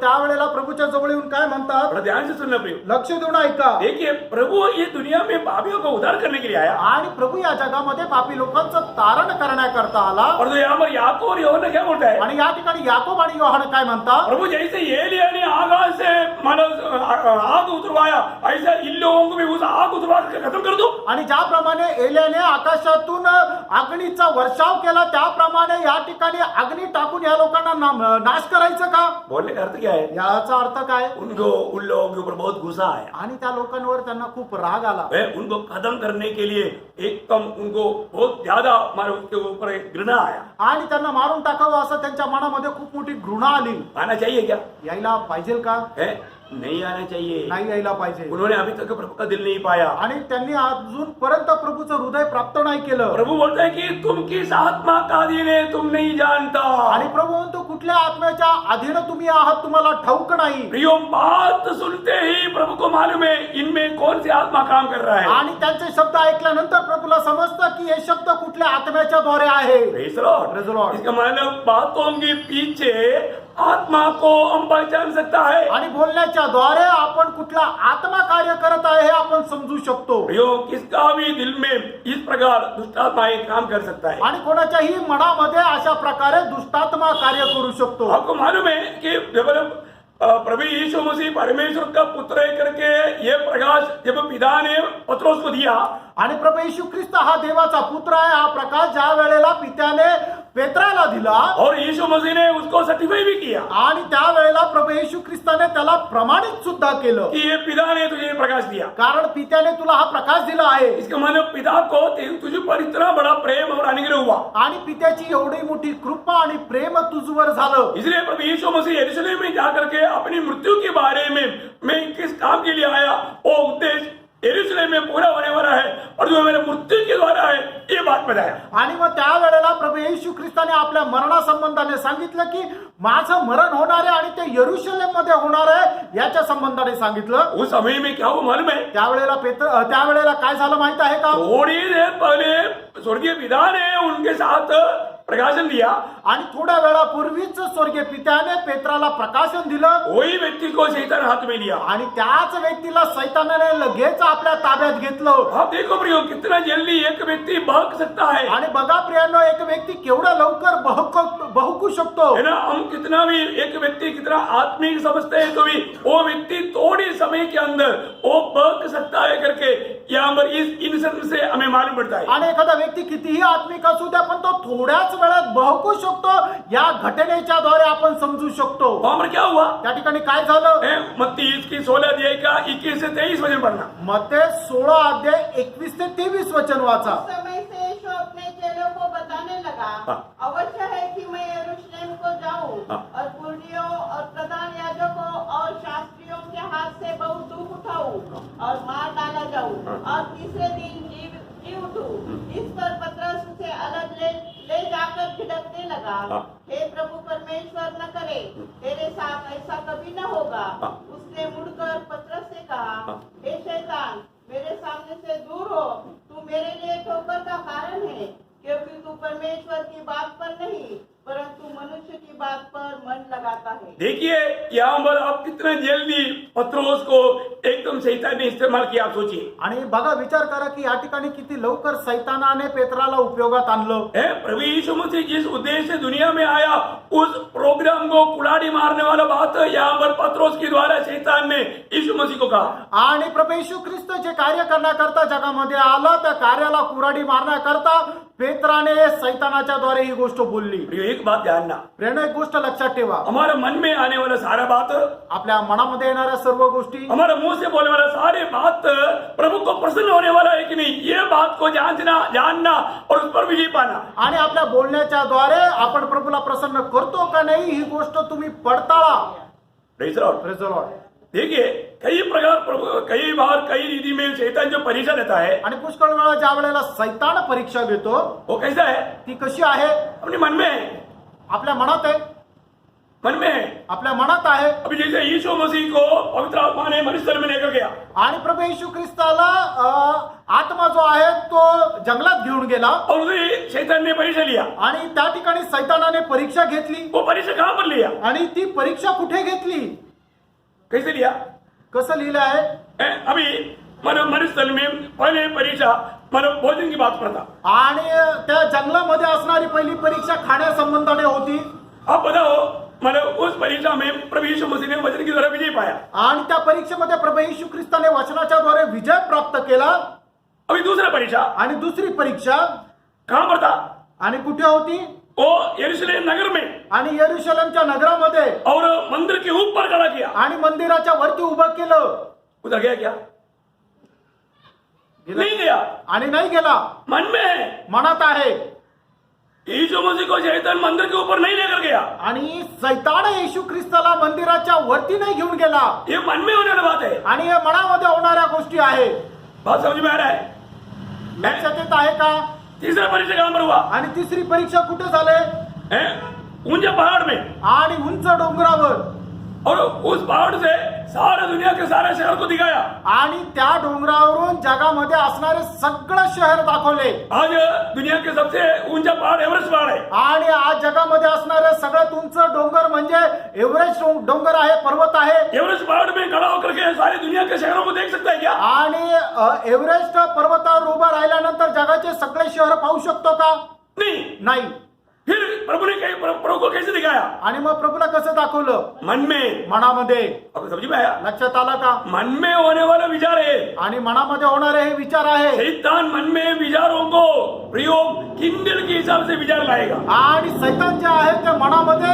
त्यावेळेला प्रभूच्या जवळ येऊन काय म्हणतात? बड़ा ध्यान से सुनना प्रिय। लक्ष देऊन ऐका. देखिए, प्रभु ये दुनिया में पापियों को उद्धार करने के लिए आया, आणि प्रभू या जगामध्ये पापी लोकांचं तारण करण्याकरता आला. और तो यहाँ पर याकूब और यूहन्ना क्या बोलता है? आणि या ठिकाणी याकोब आणि योहान काय म्हणतात? प्रभु जैसे एलिया ने आकाश से मानो आग उतरवाया, ऐसा इन लोगों को भी उस आग उतरवा के खत्म कर दो। आणि ज्याप्रमाणे एलियाने आकाशातून अग्नीचा वर्षाव केला, त्याप्रमाणे या ठिकाणी अग्नी टाकून या लोकांना नाश करायचं का? बोलने का अर्थ क्या है? याचा अर्थ काय? उन लोगों के ऊपर बहुत गुस्सा आया, आणि त्या लोकांवर त्यांना खूप राग आला. उनको खत्म करने के लिए एकदम उनको बहुत ज्यादा मारो उसके ऊपर एक घृणा आया। आणि त्यांना मारून टाकावं असं त्यांच्या मनामध्ये खूप मोठी घृणा आली. आना चाहिए क्या? यायला पाहिजे का? है नहीं आना चाहिए। नाही यायला पाहिजे. उन्होंने अभी तक प्रभु का दिल नहीं पाया। आणि त्यांनी अजूनपर्यंत प्रभूचं हृदय प्राप्त नाही केलं. प्रभु बोलता है कि तुम किस आत्मा का अधीन है तुम नहीं जानता। आणि प्रभू म्हणतो कुठल्या आत्म्याच्या अधीन तुम्ही आहात तुम्हाला ठाऊक नाही. प्रियो, बात सुनते ही प्रभु को मालूम है इनमें कौन सी आत्मा काम कर रहा है। आणि त्यांचे शब्द ऐकल्यानंतर प्रभूला समजतं की हे शब्द कुठल्या आत्म्याच्या द्वारे आहे. Praise the Lord. Praise the Lord. इसका मतलब बातों के पीछे आत्मा को हम पहचान सकता है। आणि बोलण्याच्या द्वारे आपण कुठला आत्मा कार्य करत आहे हे आपण समजू शकतो. प्रियो, किसका भी दिल में इस प्रकार दुष्टात्माएं काम कर सकता है। आणि कोणाच्याही मनामध्ये अशा प्रकारे दुष्टात्मा कार्य करू शकतो. आपको मालूम है कि जब प्रभु यीशु मसीह परमेश्वर का पुत्र है करके ये प्रकाश जब पिता ने पत्रोस को दिया, आणि प्रभू येशू ख्रिस्त हा देवाचा पुत्र आहे हा प्रकाश ज्या वेळेला पित्याने पेत्राला दिला, और यीशु मसीह ने उसको सर्टिफाई भी किया आणि त्यावेळेला प्रभू येशू ख्रिस्ताने त्याला प्रमाणित सुद्धा केलं, कि ये पिता ने तुझे प्रकाश दिया। कारण पित्याने तुला हा प्रकाश दिला आहे. इसका मतलब पिता को तुझे पर इतना बड़ा प्रेम और अनुग्रह हुआ, आणि पित्याची एवढी मोठी कृपा आणि प्रेम तुझवर झालं. इसलिए प्रभु यीशु मसीह यरूशलेम में जाकर के अपनी मृत्यु के बारे में मैं किस काम के लिए आया, वो उद्देश्य यरूशलेम में पूरा होने वाला है और जो मेरे मृत्यू के द्वारा है ये बात बताया। आणि मग त्यावेळेला प्रभू येशू ख्रिस्ताने आपल्या मरणासंबंधाने सांगितलं की माझं मरण होणार आहे आणि ते यरूशलेम मध्ये होणार आहे याच्या संबंधाने सांगितलं. उस समय में क्या वो मालूम है? त्यावेळेला काय झालं माहित आहे का? थोड़ी देर पहले स्वर्गीय पिता ने उनके साथ प्रकाशन दिया, आणि थोड्या वेळापूर्वीच स्वर्गीय पित्याने पेत्राला प्रकाशन दिलं, वही व्यक्ति को शैतान हाथ में लिया। आणि त्याच व्यक्तीला सैतानाने लगेच आपल्या ताब्यात घेतलं. आप देखो प्रियो, कितना जल्दी एक व्यक्ति बहक सकता है, आणि बघा प्रियांनो, एक व्यक्ती केवढा लवकर बहकू शकतो. है ना। हम कितना भी एक व्यक्ति कितना आत्मिक समझते हैं तो भी वो व्यक्ति थोड़े समय के अंदर वो बहक सकता है करके यहाँ पर इस इंसिडेंट से हमें मालूम पड़ता है। आणि एखादा व्यक्ती कितीही आत्मिक असू द्या पण तो थोड्याच वेळात बहकू शकतो, या घटनेच्या द्वारे आपण समजू शकतो. वहां पर क्या हुआ? त्या ठिकाणी काय झालं? मत्ती इसकी 16 अध्याय का 21 से 23 वचन पढ़ना। मत्ते 16 अध्याय 21 ते 23 वचन वाचा. उस समय से यीशु अपने चेलों को बताने लगा, अवश्य है कि मैं यरूशलेम को जाऊं और पुरनियों और प्रधान याजकों और शास्त्रियों के हाथ से बहुत दुख उठाऊं और मार और तीसरे दिन जी उठूं। इस पर पतरस उसे अलग ले जाकर झिड़कने लगा। हे प्रभु परमेश्वर, न करे, तेरे साथ ऐसा कभी न होगा। उसने मुड़कर पतरस से कहा, हे शैतान, मेरे सामने से दूर हो, तू मेरे लिए ठोकर का कारण है, क्योंकि तू परमेश्वर की बात पर नहीं परंतु मनुष्य की बात पर मन लगाता है। देखिए यहाँ पर आप कितना जल्दी पत्रोस को एकदम शैतान ने इस्तेमाल किया, आप सोचिए। आणि बघा, विचार करा की या ठिकाणी किती लवकर सैतानाने पेत्राला उपयोगात आणलं। प्रभु यीशु मसीह जिस उद्देश्य से दुनिया में आया उस प्रोग्राम को कुलाड़ी मारने वाला बात यहाँ पर पत्रोस के द्वारा शैतान ने यीशु मसीह को कहा। आणि प्रभू येशू ख्रिस्त जे कार्य करण्याकरता जगामध्ये आला, त्या कार्याला कुऱ्हाडी मारण्याकरता पेत्राने सैतानाच्या द्वारे ही गोष्ट बोलली। एक बात जानना, प्रेरणा, एक गोष्ट लक्षात ठेवा, हमारे मन में आने वाला सारा बात, आपल्या मनामध्ये येणाऱ्या सर्व गोष्टी, हमारे मुंह से बोलने वाला सारे बात प्रभु को प्रसन्न होने वाला है कि नहीं, ये बात को जानना और उस पर विजय पाना। आणि आपल्या बोलण्याच्या द्वारे आपण प्रभूला प्रसन्न करतो का नाही, ही गोष्ट तुम्ही पडताळा। Praise the lord. Praise the lord. देखिए कई बार कई रीति में शैतान जो परीक्षा देता है, आणि पुष्कळ वेळा ज्या वेळेला सैतान परीक्षा घेतो, वो कैसा है? ती कशी आहे? अपने मन में है, आपल्या मनात आहे, मन में है। आपल्या मनात आहे। अभी जैसे यीशु मसीह को पवित्र आत्मा ने मरुस्थल में लेकर गया, आणि प्रभू येशू ख्रिस्ताला आत्मा जो आहे तो जंगलात घेऊन गेला और उसे शैतान ने परीक्षा लिया। आणि त्या ठिकाणी सैतानाने परीक्षा घेतली। वो परीक्षा कहाँ पर लिया? आणि ती परीक्षा कुठे घेतली? कैसे लिया? कसं लिहिलं आहे? अभी मरुस्थल में पहले परीक्षा भोजन की बात करता। आणि त्या जंगलामध्ये असणारी पहिली परीक्षा खाण्यासंबंधाने होती। अब बताओ, उस परीक्षा में प्रभु यीशु मसीह ने वचन की द्वारा विजय पाया। आणि त्या परीक्षेमध्ये प्रभू येशू ख्रिस्ताने वचनाच्या द्वारे विजय प्राप्त केला। अभी दूसरा परीक्षा, आणि दुसरी परीक्षा कहाँ पर था? आणि कुठे होती? वो यरूशलेम नगर में, आणि यरूशलेमच्या नगरामध्ये, और मंदिर के ऊपर खड़ा किया। आणि मंदिराच्या वरती उभं केलं। उधर गया क्या? नहीं गया। आणि नाही गेला, मन में है, मनात आहे। यीशु मसीह को शैतान मंदिर के ऊपर नहीं लेकर गया, आणि सैतान येशू ख्रिस्ताला मंदिराच्या वरती नाही घेऊन गेला। ये मन में होने वाली बात है। आणि हे मनामध्ये होणाऱ्या गोष्टी आहे। बात समझ में आ रहा है? लक्षात येत आहे का? तीसरा परीक्षा कहाँ पर हुआ? आणि तिसरी परीक्षा कुठे झाले? ऊंचे पहाड़ में, आणि उंच डोंगरावर, और उस पहाड़ से सारे दुनिया के सारे शहर को दिखाया। आणि त्या डोंगरावरून जगामध्ये असणारे सगळे शहर दाखवले। आज दुनिया के सबसे ऊंचा पहाड़ एवरेस्ट पहाड़ है। आणि आज जगामध्ये असणारे सगळ्यात उंच डोंगर म्हणजे एव्हरेस्ट डोंगर आहे, पर्वत आहे। एवरेस्ट पहाड़ में खड़ा होकर के सारी दुनिया के शहरों को देख सकता है क्या? आणि एव्हरेस्ट पर्वतावर उभा राहिल्यानंतर जगाचे सगळे शहर पाहू शकतो का? नाही। फिर प्रभु को कैसे दिखाया? आणि मग प्रभूला कसं दाखवलं? मन में, मनामध्ये। अब समझ में आया? लक्षात आला का? मन में होने वाला विचार है, आणि मनामध्ये होणारे हे विचार आहे। शैतान मन में विचारों को प्रयोग किंडल के हिसाब से विचार लाएगा, आणि सैतान जे आहे ते मनामध्ये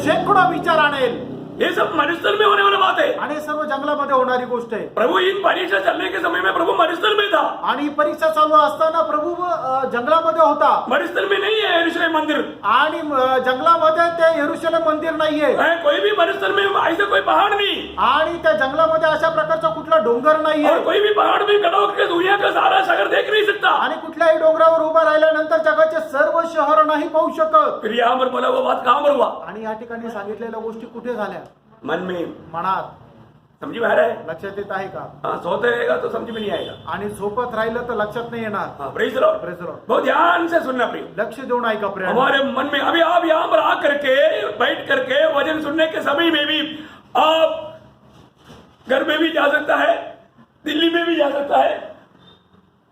शेकडो विचार आणेल। ये सब मरुस्थल में होने वाला बात है। आणि सर्व जंगलामध्ये होणारी गोष्ट आहे। प्रभु इन परीक्षा चलने के समय में प्रभु मरुस्थल में था, आणि परीक्षा चालू असताना प्रभू जंगलामध्ये होता। मरुस्थल में नहीं है यरूशलेम मंदिर, आणि जंगलामध्ये ते यरूशलेम मंदिर नाहीये। कोई भी मरुस्थल में ऐसा कोई पहाड़ नहीं, आणि त्या जंगलामध्ये अशा प्रकारचा कुठला डोंगर नाहीये। और कोई भी पहाड़ में खड़ा होकर दुनिया का सारा शहर देख नहीं सकता। आणि कुठल्याही डोंगरावर उभा राहिल्यानंतर जगाचे सर्व शहर नाही पाहू शकत। फिर यहाँ पर बोला वो बात कहाँ पर हुआ? आणि या ठिकाणी सांगितलेल्या गोष्टी कुठे झाल्या? मन में, मनात। समझ में आ रहा है? लक्षात येत आहे का? हाँ, सोते रहेगा तो समझ में नहीं आएगा। आणि झोपत राहिलं तर लक्षात नाही येणार। हाँ, praise the lord. Praise the Lord. बहुत ध्यान से सुनना प्रिय, लक्ष देऊन ऐका प्रिय। हमारे मन में अभी आप यहाँ पर आकर के बैठ करके वचन सुनने के समय में भी आप घर में भी जा सकता है, दिल्ली में भी जा सकता है,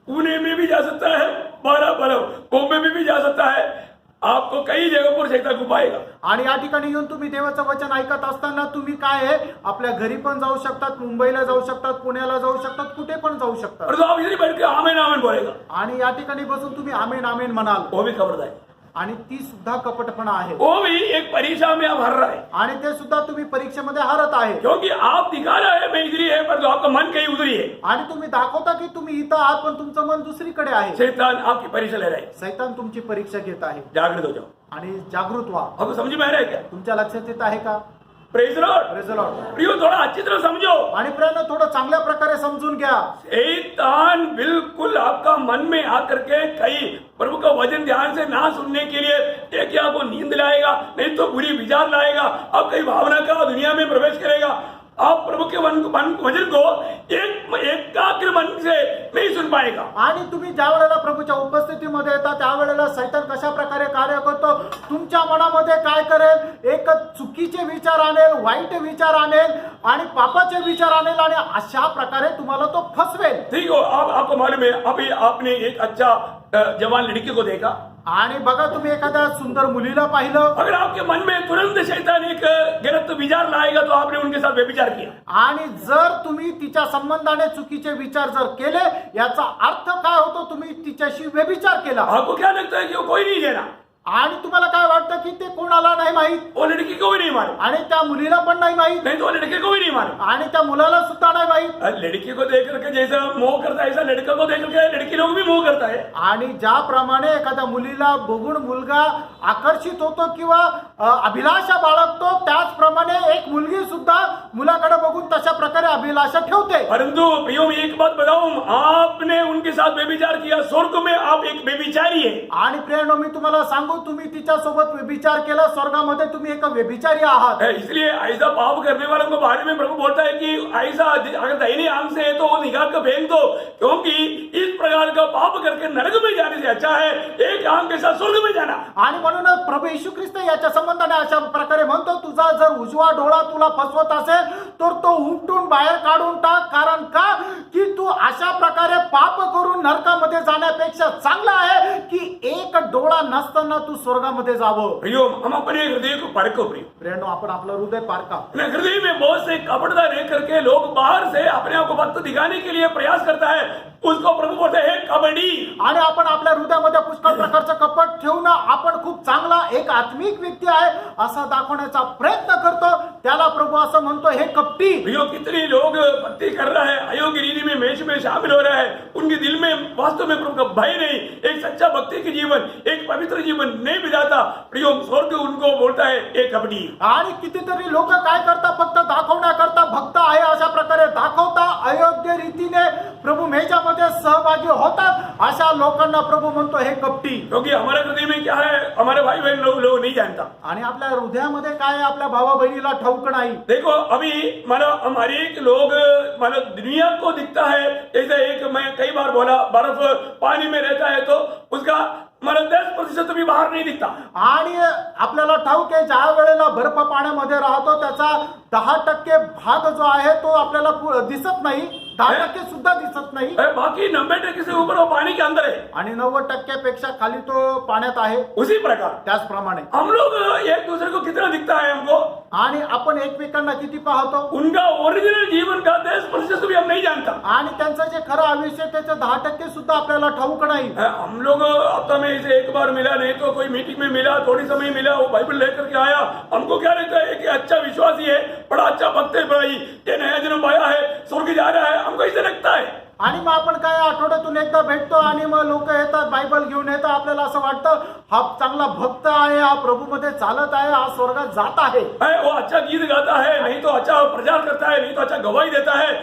पुणे में भी जा सकता है, बॉम्बे में भी जा सकता है। आपको कई जगह पर शैतान घुमाएगा। आणि या ठिकाणी येऊन तुम्ही देवाचं वचन ऐकत असताना तुम्ही काय आहे, आपल्या घरी पण जाऊ शकतात, मुंबईला जाऊ शकतात, पुण्याला जाऊ शकतात, कुठे पण जाऊ शकतात। और तो आप इधर बैठ के आमेन आमेन बोलेगा, आणि या ठिकाणी बसून तुम्ही आमेन आमेन म्हणाल, वो भी खबरदार है। आणि ती सुद्धा कपटपणा आहे। वो भी एक परीक्षा में आप हार रहा है, आणि ते सुद्धा तुम्ही परीक्षेमध्ये हारत आहे। क्योंकि आप दिखा रहे हैं मैं इधर ही है, पर तो आपका मन कहीं उधर ही है। आणि तुम्ही दाखवता की तुम्ही इथं आहात पण तुमचं मन दुसरीकडे आहे। शैतान आपकी परीक्षा ले रहा है। सैतान तुमची परीक्षा घेत आहे। जागृत हो जाओ आणि जागृत व्हा। आपको समझ में आ रहा है क्या? तुमच्या लक्षात येत आहे का? Praise Lord. Praise the Lord. प्रियो थोड़ा अच्छी तरह समझो, आणि प्रियांनो थोडं चांगल्या प्रकारे समजून घ्या. शैतान बिल्कुल आपका मन में आकर के कई प्रभु का वचन ध्यान से ना सुनने के लिए एक आपको नींद लाएगा, नहीं तो बुरी विचार लाएगा, आप कई भावना का दुनिया में प्रवेश करेगा। आप प्रभु के वचन को एकाग्र मन से नहीं सुन पाएगा। आणि तुम्ही ज्या वेळेला प्रभूच्या उपस्थितीमध्ये येता त्यावेळेला सैतान कशा प्रकारे कार्य करतो, तुमच्या मनामध्ये काय करेल, एक चुकीचे विचार आणेल, वाईट विचार आणेल आणि पापाचे विचार आणेल आणि अशा प्रकारे तुम्हाला तो फसवेल. ठीक हो, आपको मालूम है, अभी आपने एक अच्छा जवान लड़की को देखा, आणि बघा तुम्ही एखाद्या सुंदर मुलीला पाहिलं अगर आपके मन में तुरंत शैतान एक गलत विचार लाएगा तो आपने उनके साथ व्यभिचार किया। आणि जर तुम्ही तिच्या संबंधाने चुकीचे विचार जर केले, याचा अर्थ काय होतो, तुम्ही तिच्याशी व्यभिचार केला. आपको क्या लगता है कि वो कोई नहीं देना, आणि तुम्हाला काय वाटतं की ते कोणाला नाही माहित, वो लड़की को भी नहीं मारे, आणि त्या मुलीला पण नाही माहित, नहीं तो वो लड़के को भी नहीं मारे। आणि त्या मुलाला सुद्धा नाही माहित. लड़की को देख करके जैसा मोह करता है, ऐसा लड़का को देख करके लड़की लोग भी मोह करता है। आणि ज्याप्रमाणे एखाद्या मुलीला बघून मुलगा आकर्षित होतो किंवा अभिलाषा बाळगतो, त्याचप्रमाणे एक मुलगी सुद्धा मुलाकडे बघून तशा प्रकारे अभिलाषा ठेवते. परंतु प्रियो मैं एक बात बताऊं, आपने उनके साथ व्यभिचार किया, स्वर्ग में आप एक व्यभिचारी है। आणि प्रियांनो मी तुम्हाला सांगू, तुम्ही तिच्या सोबत व्यभिचार केला, स्वर्गामध्ये तुम्ही एक व्यभिचारी आहात. इसलिए ऐसा पाप करने वालों को बारे में प्रभु बोलता है कि ऐसा अगर दाहिनी आंख से है तो वो निकाल कर फेंक दो, क्योंकि इस प्रकार का पाप करके नरक में जाने से अच्छा है एक आंख के साथ स्वर्ग में जाना। आणि म्हणूनच प्रभू येशू ख्रिस्त याच्या संबंधाने अशा प्रकारे म्हणतो, तुझा जर उजवा डोळा तुला फसवत असेल तर तो उपटून बाहेर काढून टाक. कारण का की तू अशा प्रकारे पाप करून नरकामध्ये जाण्यापेक्षा चांगला आहे की एक डोळा नसताना तू स्वर्गामध्ये जावं. प्रियो हम अपने हृदय को परखो। प्रियांनो आपण आपलं हृदय पारखा. हृदय में बहुत से कपड़दार रह करके लोग बाहर से अपने आप को भक्त दिखाने के लिए प्रयास करता है, उसको प्रभु बोलते हैं कबड्डी. आणि आपण आपल्या हृदयामध्ये पुष्कळ प्रकारचं कपट ठेवून आपण खूप चांगला एक आत्मिक व्यक्ती आहे असा दाखवण्याचा प्रयत्न करतो, त्याला प्रभु असं म्हणतो हे कपटी. प्रियो कितने लोग भक्ति कर रहे हैं, अयोग्य रीति में मेष में शामिल हो रहे हैं, उनके दिल में वास्तव में प्रभु का भय नहीं, एक सच्चा भक्ति के जीवन, एक पवित्र जीवन नहीं बिताता. प्रियो स्वर्ग उनको बोलता है एक कबड्डी. आणि कितीतरी लोक काय करतात, फक्त दाखवण्याकरता भक्त आहे अशा प्रकारे दाखवता, अयोग्य रीतीने प्रभु मेजामध्ये सहभागी होतात, अशा लोकांना प्रभु म्हणतो हे कपटी. क्योंकि हमारे हृदय में क्या है, हमारे भाई बहन लोग नहीं जानता. आणि आपल्या हृदयामध्ये काय आहे, आपल्या भावा बहिणीला ठाऊक नाही. देखो अभी मतलब हमारे एक लोग मतलब दुनिया को दिखता है, जैसे एक मैं कई बार बोला, बर्फ पानी में रहता है तो उसका मतलब 10% भी बाहर नहीं दिखता. आणि आपल्याला ठाऊक आहे, ज्या वेळेला बर्फ पाण्यामध्ये राहतो त्याचा 10% भाग जो आहे तो आपल्याला दिसत नाही, 10% सुद्धा दिसत नाही, बाकी 90% से ऊपर वो पानी के अंदर है. आणि 90% पेक्षा खाली तो पाण्यात आहे. उसी प्रकार त्याचप्रमाणे हम लोग एक दूसरे को कितना दिखता है हमको, आणि आपण एकमेकांना किती पाहतो, उनका ओरिजिनल जीवन का 10% भी हम नहीं जानता. आणि त्यांचं जे खरं आयुष्य त्याचं 10% सुद्धा आपल्याला ठाऊक नाही. हम लोग हफ्ता में इसे एक बार मिला, नहीं तो कोई मीटिंग में मिला, थोड़ी समय मिला, वो बाइबल लेकर के आया, हमको क्या लगता है कि अच्छा विश्वासी है, बड़ा अच्छा भक्त है, भाई ये नया जन्म पाया है, स्वर्ग जा रहा है, हमको ऐसा लगता है. आणि मग आपण काय आठवड्यातून एकदा भेटतो आणि मग लोक येतात, बायबल घेऊन येतात, आपल्याला असं वाटतं हा चांगला भक्त आहे, हा प्रभू मध्ये चालत आहे, हा स्वर्गात जात आहे. वो अच्छा गीत गाता है, नहीं तो अच्छा प्रचार करता है, नहीं तो अच्छा गवाही देता है,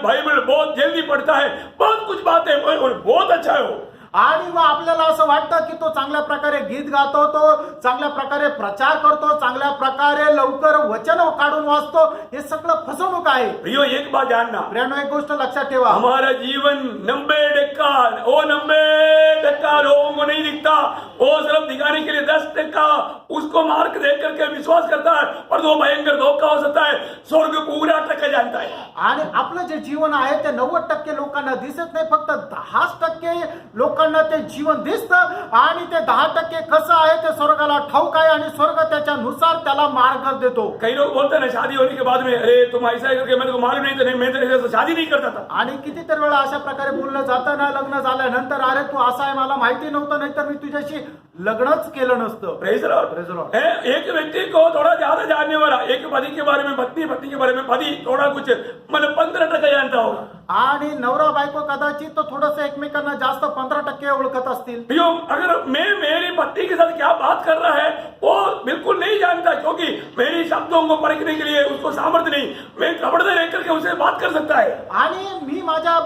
बाइबल बहुत जल्दी पढ़ता है, बहुत कुछ बातें, बहुत अच्छा है वो. आणि मग आपल्याला असं वाटतं की तो चांगल्या प्रकारे गीत गातो, तो चांगल्या प्रकारे प्रचार करतो, चांगल्या प्रकारे लवकर वचन काढून वाचतो, हे सगळं फसवणूक आहे. प्रियो एक बात जानना, प्रियांनो एक गोष्ट लक्षात ठेवा, हमारा जीवन 90% लोगों को नहीं दिखता, वो सिर्फ दिखाने के लिए 10% उसको मार्क देख करके विश्वास करता है, और वो भयंकर धोखा हो सकता है. स्वर्ग पूरा टक्का जानता है. आणि आपलं जे जीवन आहे ते 90% लोकांना दिसत नाही, फक्त 10% लोकांना ते जीवन दिसतं, आणि ते 10% कसं आहे ते स्वर्गाला ठाऊक आहे, आणि स्वर्ग त्याच्यानुसार त्याला मार्ग देतो. कई लोग बोलते हैं ना शादी होने के बाद में, अरे तुम ऐसा है करके मेरे को मालूम नहीं था, नहीं मैं तो शादी नहीं करता था. आणि कितीतरी वेळा अशा प्रकारे बोललं जातं ना, लग्न झाल्यानंतर, अरे तू असा आहे मला माहिती नव्हतं, नाहीतर मी तुझ्याशी लग्नच केलं नसतं. Praise the lord. Praise the Lord. एक व्यक्ति को थोड़ा ज्यादा जानने वाला, एक पति के बारे में, पत्नी पत्नी के बारे में, पति थोड़ा कुछ मतलब 15% जानता होगा, आणि नवरा बायको कदाचित तो थोडस एकमेकांना जास्त 15% ओळखत असतील. प्रियो अगर मैं मेरी पत्नी के साथ क्या बात कर रहा है वो बिल्कुल नहीं जानता, क्योंकि मेरी शब्दों को परखने के लिए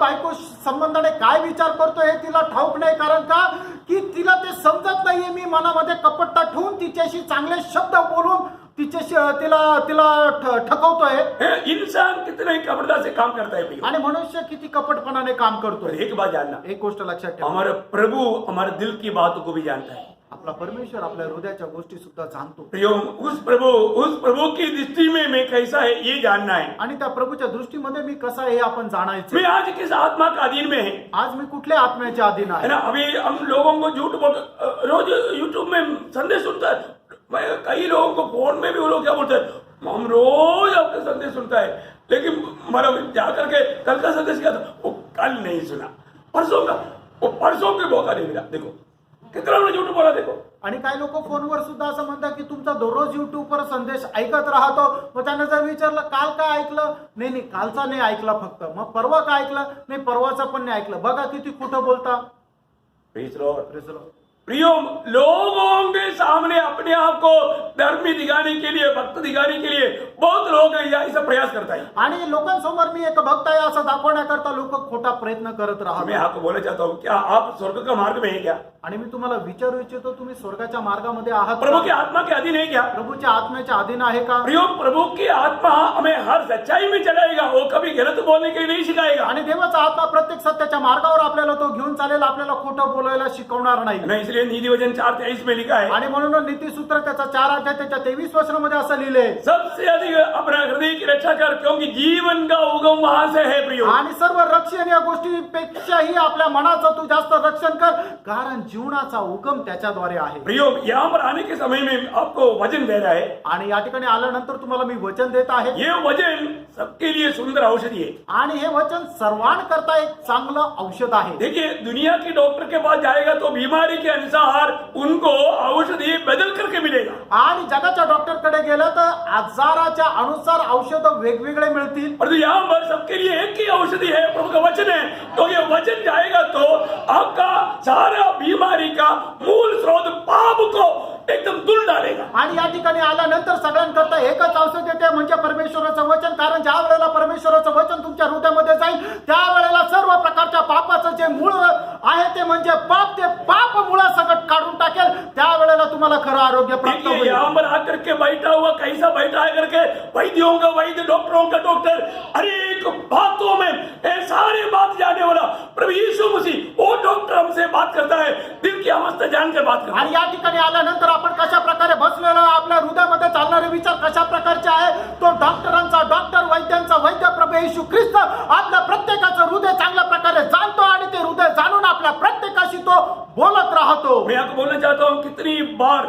बायको संबंधाने काय विचार करतोय हे तिला ठाऊक नाही. कारण का की तिला ते समजत नाहीये. मी मनामध्ये कपटता ठेवून तिच्याशी चांगले शब्द बोलून तिच्याशी तिला ठकवतोय. इंसान कितने कपटता से काम करता है प्रियो. आणि मनुष्य किती कपटपणाने काम करतोय. एक बात जानना, एक गोष्ट लक्षात ठेवा, हमारा प्रभु हमारे दिल की बातों को भी जानता है. आपला परमेश्वर आपल्या हृदयाच्या गोष्टी सुद्धा जाणतो. प्रियो, उस प्रभु की दृष्टि में मैं कैसा है ये जानना है. आणि त्या प्रभूच्या दृष्टीमध्ये मी कसा आहे हे आपण जाणायचं. मैं आज किस आत्मा का अधीन में है. आज मी कुठल्या आत्म्याच्या अधीन है आहे. ना. अभी हम लोगों को झूठ बोल, रोज यूट्यूब में संदेश सुनता है. मैं कई लोगों को फोन में भी वो लोग क्या बोलते हैं, हम रोज आपके संदेश सुनता है, लेकिन हमारा जाकर के कल का संदेश क्या था वो कल नहीं सुना, परसों का वो परसों के मौका नहीं मिला. देखो कितना बड़ा झूठ बोला. देखो. आणि काही लोक फोनवर सुद्धा असं म्हणतात की तुमचा दररोज युट्यूबवर संदेश ऐकत राहतो. मग त्यानं जर विचारलं काल काय ऐकलं, नाही कालचा नाही ऐकला फक्त. मग परवा काय ऐकलं, नाही परवाचा पण नाही ऐकलं. बघा किती खोटं बोलता. Praise Lord. प्रियो, लोगों के सामने अपने आप को धर्मी दिखाने के लिए, भक्त दिखाने के लिए बहुत लोग ऐसा प्रयास करता है. आणि लोकांसमोर मी एक भक्त आहे असं दाखवण्याकरता लोक खोटा प्रयत्न करत मैं राहतात. आपको बोलना चाहता हूँ, क्या आप स्वर्ग का मार्ग में है क्या. आणि मी तुम्हाला विचारू इच्छितो, तुम्ही स्वर्गाच्या मार्गामध्ये आहात का? प्रभु की आत्मा के अधीन है क्या. प्रभूच्या आत्म्याच्या अधीन आहे का? प्रियो, प्रभु की आत्मा हमें हर सच्चाई में चलाएगा. वो कभी गलत बोलने के लिए नहीं सिखाएगा. आणि देवाचा आत्मा प्रत्येक सत्याच्या मार्गावर आपल्याला तो घेऊन चालेल. आपल्याला खोटं बोलायला शिकवणार नाही. नहीं, इसलिए नीति वचन 4:23 में लिखा है, आणि म्हणून नीतिसूत्र त्याचा 4 अध्याय त्याच्या 23 वचनामध्ये असं लिहिले, सबसे अधिक अपना हृदय की रक्षा कर, क्योंकि जीवन का उगम वहां से है. प्रियो, आणि सर्व रक्षण या गोष्टीपेक्षाही आपल्या मनाचं तू जास्त रक्षण कर, कारण जीवनाचा उगम त्याच्याद्वारे आहे. प्रियो, यहाँ पर आने के समय में आपको वचन दे रहा है. आणि या ठिकाणी आल्यानंतर तुम्हाला मी वचन देत आहे. ये वचन सबके लिए सुंदर औषधि है. आणि हे वचन सर्वांकरता एक चांगलं औषध आहे. देखिए, दुनिया की डॉक्टर के पास जाएगा तो बीमारी के अनुसार उनको औषधि बदल करके मिलेगा. आणि जगाच्या डॉक्टरकडे गेलं तर आजाराच्या अनुसार औषध वेगवेगळे मिळतील. और यहाँ पर सबके लिए एक ही औषधि है, प्रभु का वचन है. तो ये वचन जाएगा तो आपका सारा बीमारी का मूल स्रोत पाप को एकदम दूर डालेगा. आणि या ठिकाणी आल्यानंतर सगळ्यांकरता एकच औषध येते, म्हणजे परमेश्वराचं वचन. कारण ज्या वेळेला परमेश्वराचं वचन तुमच्या हृदयामध्ये जाईल त्यावेळेला सर्व प्रकारच्या पापाचं जे मूळ आहे ते म्हणजे पाप, ते पाप मुळासकट काढून टाकेल. त्यावेळेला तुम्हाला खरं आरोग्य प्राप्त देखिए, होईल. यहाँ पर आकर के बैठा हुआ कैसा बैठा है करके वैद्यों का वैद्य, डॉक्टरों का डॉक्टर, हर एक बातों में ये सारी बात जाने वाला प्रभु यीशु मसीह, वो डॉक्टर हमसे बात करता है, दिल की अवस्था जानकर बात करता है. आणि या ठिकाणी आल्यानंतर आपण कशा प्रकारे बसलेलो, आपल्या हृदयामध्ये चालणारे विचार कशा प्रकारचे आहे, तो डॉक्टरांचा डॉक्टर, वैद्यांचा वैद्य प्रभू येशू ख्रिस्त आपल्या प्रत्येकाचं हृदय चांगल्या प्रकारे जाणतो. आणि ते हृदय जाणून आपल्या प्रत्येकाशी तो बोलत राहतो. मैं आपको बोलना चाहता हूँ, कितनी बार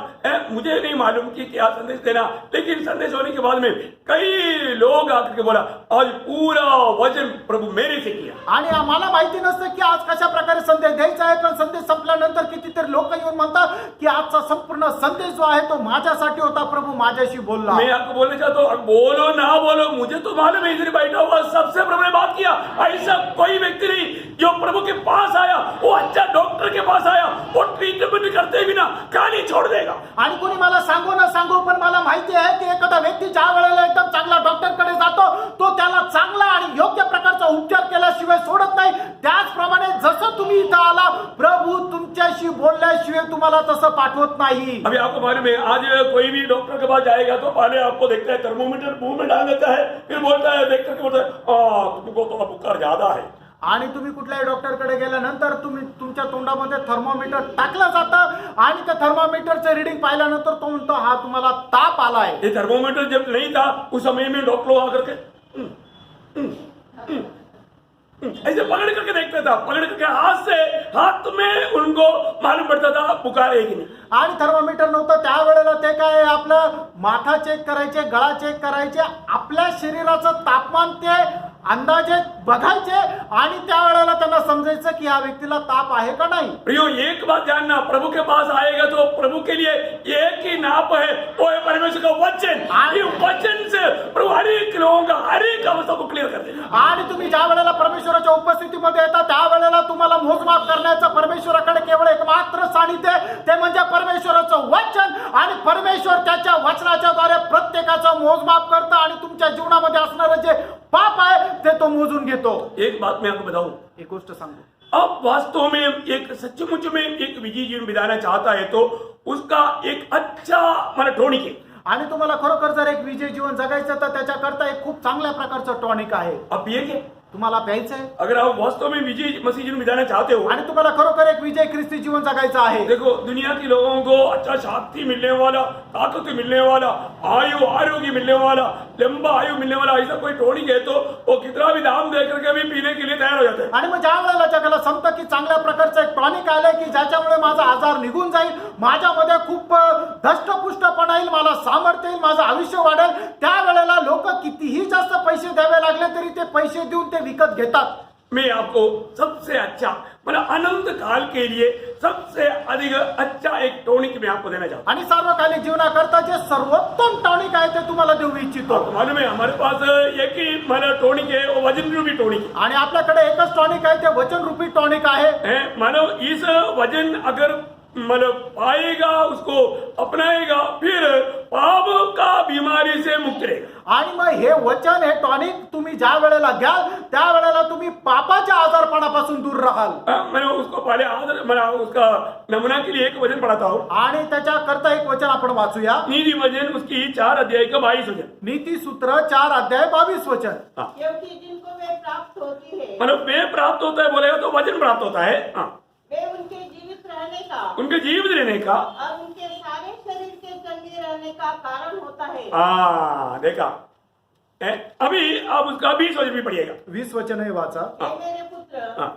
मुझे नहीं मालूम कि क्या संदेश देना, लेकिन संदेश होने के बाद में कई लोग आकर के बोला आज पूरा वचन प्रभु मेरे से किया. आणि आम्हाला माहिती नसतं की आज कशा प्रकारे संदेश द्यायचा आहे, पण संदेश संपल्यानंतर कितीतरी लोक येऊन म्हणतात की आजचा संपूर्ण संदेश जो आहे तो माझ्यासाठी होता, प्रभु माझ्याशी बोलला. मैं आपको बोलना चाहता हूँ, बोलो ना बोलो, मुझे तो मालूम है इधर बैठा हुआ सबसे प्रभु ने बात किया. ऐसा कोई व्यक्ति नहीं जो प्रभु के पास आया, वो अच्छा डॉक्टर के पास आया, वो ट्रीटमेंट करते बिना कहानी छोड़ देगा. आणि कोणी मला सांगू न सांगू, पण मला माहिती आहे की एखादा व्यक्ती ज्या वेळेला एकदम चांगला डॉक्टरकडे जातो तो त्याला चांगला आणि योग्य प्रकारचा उपचार केल्याशिवाय सोडत नाही. त्याचप्रमाणे जसं तुम्ही इथं आला, प्रभू तुमच्याशी बोलल्याशिवाय तुम्हाला तसं पाठवत नाही. अभी आपको मालूम है, आज कोई भी डॉक्टर के पास जाएगा तो पहले आपको देखता है, थर्मोमीटर मुंह में डाल देता है, फिर बोलता है, देख करके बोलता है तुमको तो बुखार ज्यादा है. आणि तुम्ही कुठल्याही डॉक्टरकडे गेल्यानंतर तुम्ही तुमच्या तोंडामध्ये थर्मोमीटर टाकलं जातं आणि त्या थर्मोमीटरचं रिडिंग पाहिल्यानंतर तो म्हणतो हा तुम्हाला ताप आलाय. ये थर्मोमीटर जब नहीं था उस समय में डॉक्टर आकर के ऐसे पकड़ करके देखता था, पकड़ करके हाथ में उनको मालूम पड़ता था बुखार है कि नहीं. आणि थर्मोमीटर नव्हतं त्यावेळेला, ते काय आपलं माथा चेक करायचे, गळा चेक करायचे, आपल्या शरीराचं तापमान ते अंदाजे बघायचे आणि त्यावेळेला त्यांना समजायचं की या व्यक्तीला ताप आहे का नाही. प्रियो, एक बात जानना, प्रभु के पास आएगा तो प्रभु के लिए एक ही नाप है, वो है परमेश्वर का वचन. ये वचन से प्रभु हर एक लोगों का हर एक अवस्था को क्लियर कर देगा. आणि तुम्ही ज्या वेळेला परमेश्वराच्या उपस्थितीमध्ये येता त्यावेळेला तुम्हाला मोजमाप करण्याचं परमेश्वराकडे केवळ एक मात्र सानिध्य, ते म्हणजे परमेश्वराचं वचन. आणि परमेश्वर त्याच्या वचनाच्या द्वारे प्रत्येकाचं मोजमाप करतं आणि तुमच्या जीवनामध्ये असणारं जे पाप आहे ते तो मोजून घेतो. एक बात मैं आपको बताऊं, एक गोष्ट सांगू, अब वास्तव में एक सचमुच में एक विजयी जीवन बिताना चाहता है तो उसका एक अच्छा मतलब टॉनिक है. आणि तुम्हाला खरोखर जर एक विजय जीवन जगायचं तर त्याच्याकरता एक खूप चांगल्या प्रकारचं टॉनिक आहे. अब पिएंगे? तुम्हाला प्यायचं आहे. अगर आप वास्तव में विजय मसीह जीवन बिताना चाहते हो, आणि तुम्हाला खरोखर एक विजय ख्रिस्ती जीवन जगायचं आहे. देखो दुनिया के लोगों को अच्छा शक्ति मिलने वाला, ताकत मिलने वाला, आयु आरोग्य मिलने वाला, लंबा आयु मिलने वाला ऐसा कोई टॉनिक है तो वो कितना भी दाम दे करके भी पीने के लिए तैयार हो जाते हैं. आणि मग ज्या वेळेला जगाला समजतं की चांगल्या प्रकारचं एक टॉनिक आलंय की ज्याच्यामुळे माझा आजार निघून जाईल, माझ्यामध्ये खूप धष्टपुष्टपणा येईल, मला सामर्थ्य येईल, माझं आयुष्य वाढेल, त्यावेळेला लोक कितीही जास्त पैसे द्यावे लागले तरी ते पैसे देऊन ते विकत घेतात. मैं आपको सबसे अच्छा मतलब अनंत काल के लिए सबसे अधिक अच्छा एक टॉनिक मैं आपको देना चाहता हूं. आणि सार्वकालिक जीवनाकरता जे सर्वोत्तम टॉनिक आहे ते तुम्हाला देऊ इच्छितो. आपको मालूम है हमारे पास एक ही मतलब टॉनिक है, वो वजन रूपी टॉनिक है. आणि आपल्याकडे एकच टॉनिक आहे, ते वचन रूपी टॉनिक आहे. मानो इस वजन अगर मतलब पाएगा, उसको अपनाएगा, फिर पाप का बीमारी से मुक्त रहेगा. आणि मग हे वचन, हे टॉनिक तुम्ही ज्या वेळेला घ्याल त्यावेळेला तुम्ही पापाच्या आजारपणापासून दूर राहाल. मैंने उसको पहले मतलब उसका नमूना के लिए एक वचन पढ़ाता हूँ. आणि त्याच्याकरता एक वचन आपण वाचूया. नीति वचन उसकी 4 अध्याय का 22 वचन. नीती सूत्र 4 अध्याय 22 वचन. क्योंकि जिनको वे प्राप्त होती है मतलब वे प्राप्त होता है बोलेगा तो वचन प्राप्त होता है. वे उनके जीवित रहने का उनके जीवित रहने का और उनके सारे शरीर के चंगे रहने का कारण होता है. देखा अभी आप उसका 20 वचन भी पढ़िएगा. 20 वचन हे वाचा. हे मेरे पुत्र,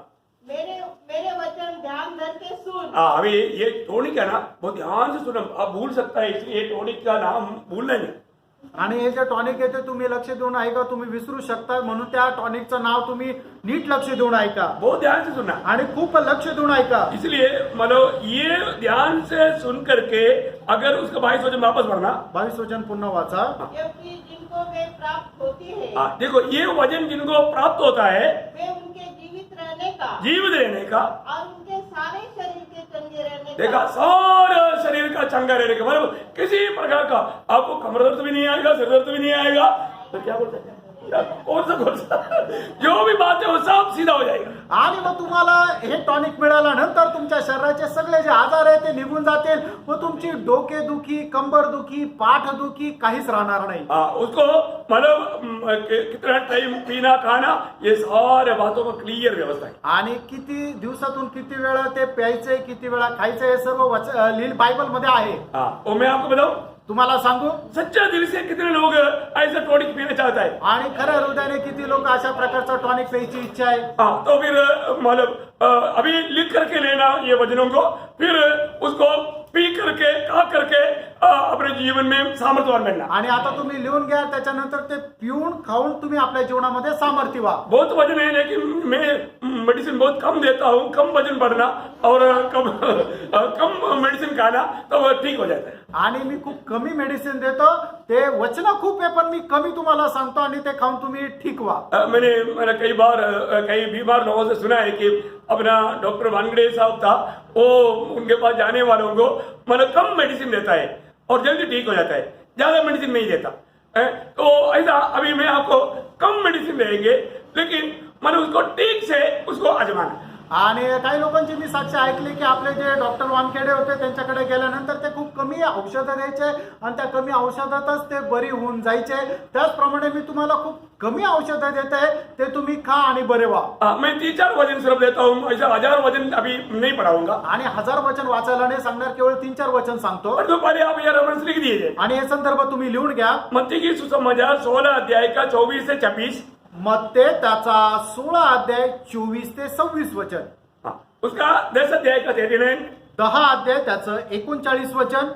मेरे मेरे वचन ध्यान धर के सुन. अभी ये टॉनिक है ना, बहुत ध्यान से सुनो. आप भूल सकता है इसलिए टॉनिक का नाम भूलना नहीं. आणि हे जे टॉनिक आहे ते तुम्ही लक्ष देऊन ऐका, तुम्ही विसरू शकता, म्हणून त्या टॉनिकचं नाव तुम्ही नीट लक्ष देऊन ऐका बहुत ध्यान से सुनना. आणि खूप लक्ष देऊन ऐका. इसलिए मतलब ये ध्यान से सुन करके अगर उसका 22 वचन वापस पढ़ना. 22 वचन पुन्हा वाचा. क्योंकि जिनको वे प्राप्त होती है देखो ये वचन जिनको प्राप्त होता है वे उनके जीवित रहने का जीवित रहने का, और उनके सारे शरीर के चंगे रहने देखा का सारा शरीर का चंगा रहने का, मतलब किसी प्रकार का आपको कमर दर्द भी नहीं आएगा, सिर दर्द भी नहीं आएगा. तो क्या बोलते हैं कौन सा जो भी बात है वो सब सीधा हो जाएगा. आणि मग तुम्हाला हे टॉनिक मिळाल्यानंतर तुमच्या शरीराचे सगळे जे आजार आहेत ते निघून जातील. व तुमची डोकेदुखी, कंबरदुखी, पाठदुखी काहीच राहणार नाही. उसको मतलब कितना टाइम पीना खाना ये सारे बातों का क्लियर व्यवस्था है. आणि किती दिवसातून किती वेळा ते प्यायचे, किती वेळा खायचे, हे सर्व बायबल मध्ये आहे. और मैं आपको बताऊं, तुम्हाला सांगू, सच्चा दिल से कितने लोग ऐसा टॉनिक पीना चाहता है. आणि खऱ्या हृदयाने किती लोक अशा प्रकारचा टॉनिक प्यायची इच्छा आहे. तो फिर मतलब अभी लिख करके लेना ये वचनों को, फिर उसको पी करके खा करके अपने जीवन में सामर्थ्यवान बनना. आणि आता तुम्ही लिहून घ्या, त्याच्यानंतर ते पिऊन खाऊन तुम्ही आपल्या जीवनामध्ये सामर्थ्य व्हा. बहुत वजन है लेकिन मैं मेडिसिन बहुत कम देता हूँ. कम वजन बढ़ना और कम मेडिसिन खाना तो वो ठीक हो जाता है. आणि मी खूप कमी मेडिसिन देतो, ते वचन खूप आहे पण मी कमी तुम्हाला सांगतो आणि ते खाऊन तुम्ही ठीक व्हा. मैंने कई बार कई बीमार लोगों से सुना है कि अपना डॉक्टर वानगड़े साहब था, वो उनके पास जाने वालों को मतलब कम मेडिसिन देता है और जल्दी ठीक हो जाता है, ज्यादा मेडिसिन नहीं देता. तो ऐसा अभी मैं आपको कम मेडिसिन देंगे लेकिन मैंने उसको ठीक से उसको आजमाना. आणि काही लोकांची मी साक्ष ऐकली की आपले जे डॉक्टर वानखेडे होते त्यांच्याकडे गेल्यानंतर ते खूप कमी औषधं द्यायचे आणि त्या कमी औषधातच ते बरी होऊन जायचे. त्याचप्रमाणे मी तुम्हाला खूप कमी औषधं देत आहे, ते तुम्ही खा आणि बरे व्हा. मैं 3-4 वजन सिर्फ देता हूँ, ऐसा 1000 वजन अभी नहीं पढ़ाऊंगा. आणि 1000 वचन वाचायला नाही सांगणार, केवळ 3-4 वचन सांगतो. और तो पहले आप ये रेफरेंस लिख दीजिए. आणि हे संदर्भ तुम्ही लिहून घ्या. मत्ती की सुसमाचार 16 अध्याय का 24 से 26. मत्ते त्याचा 16 अध्याय 24 ते 26 वचन. उसका 10 अध्याय का 39. 10 अध्याय त्याचं 39 वचन.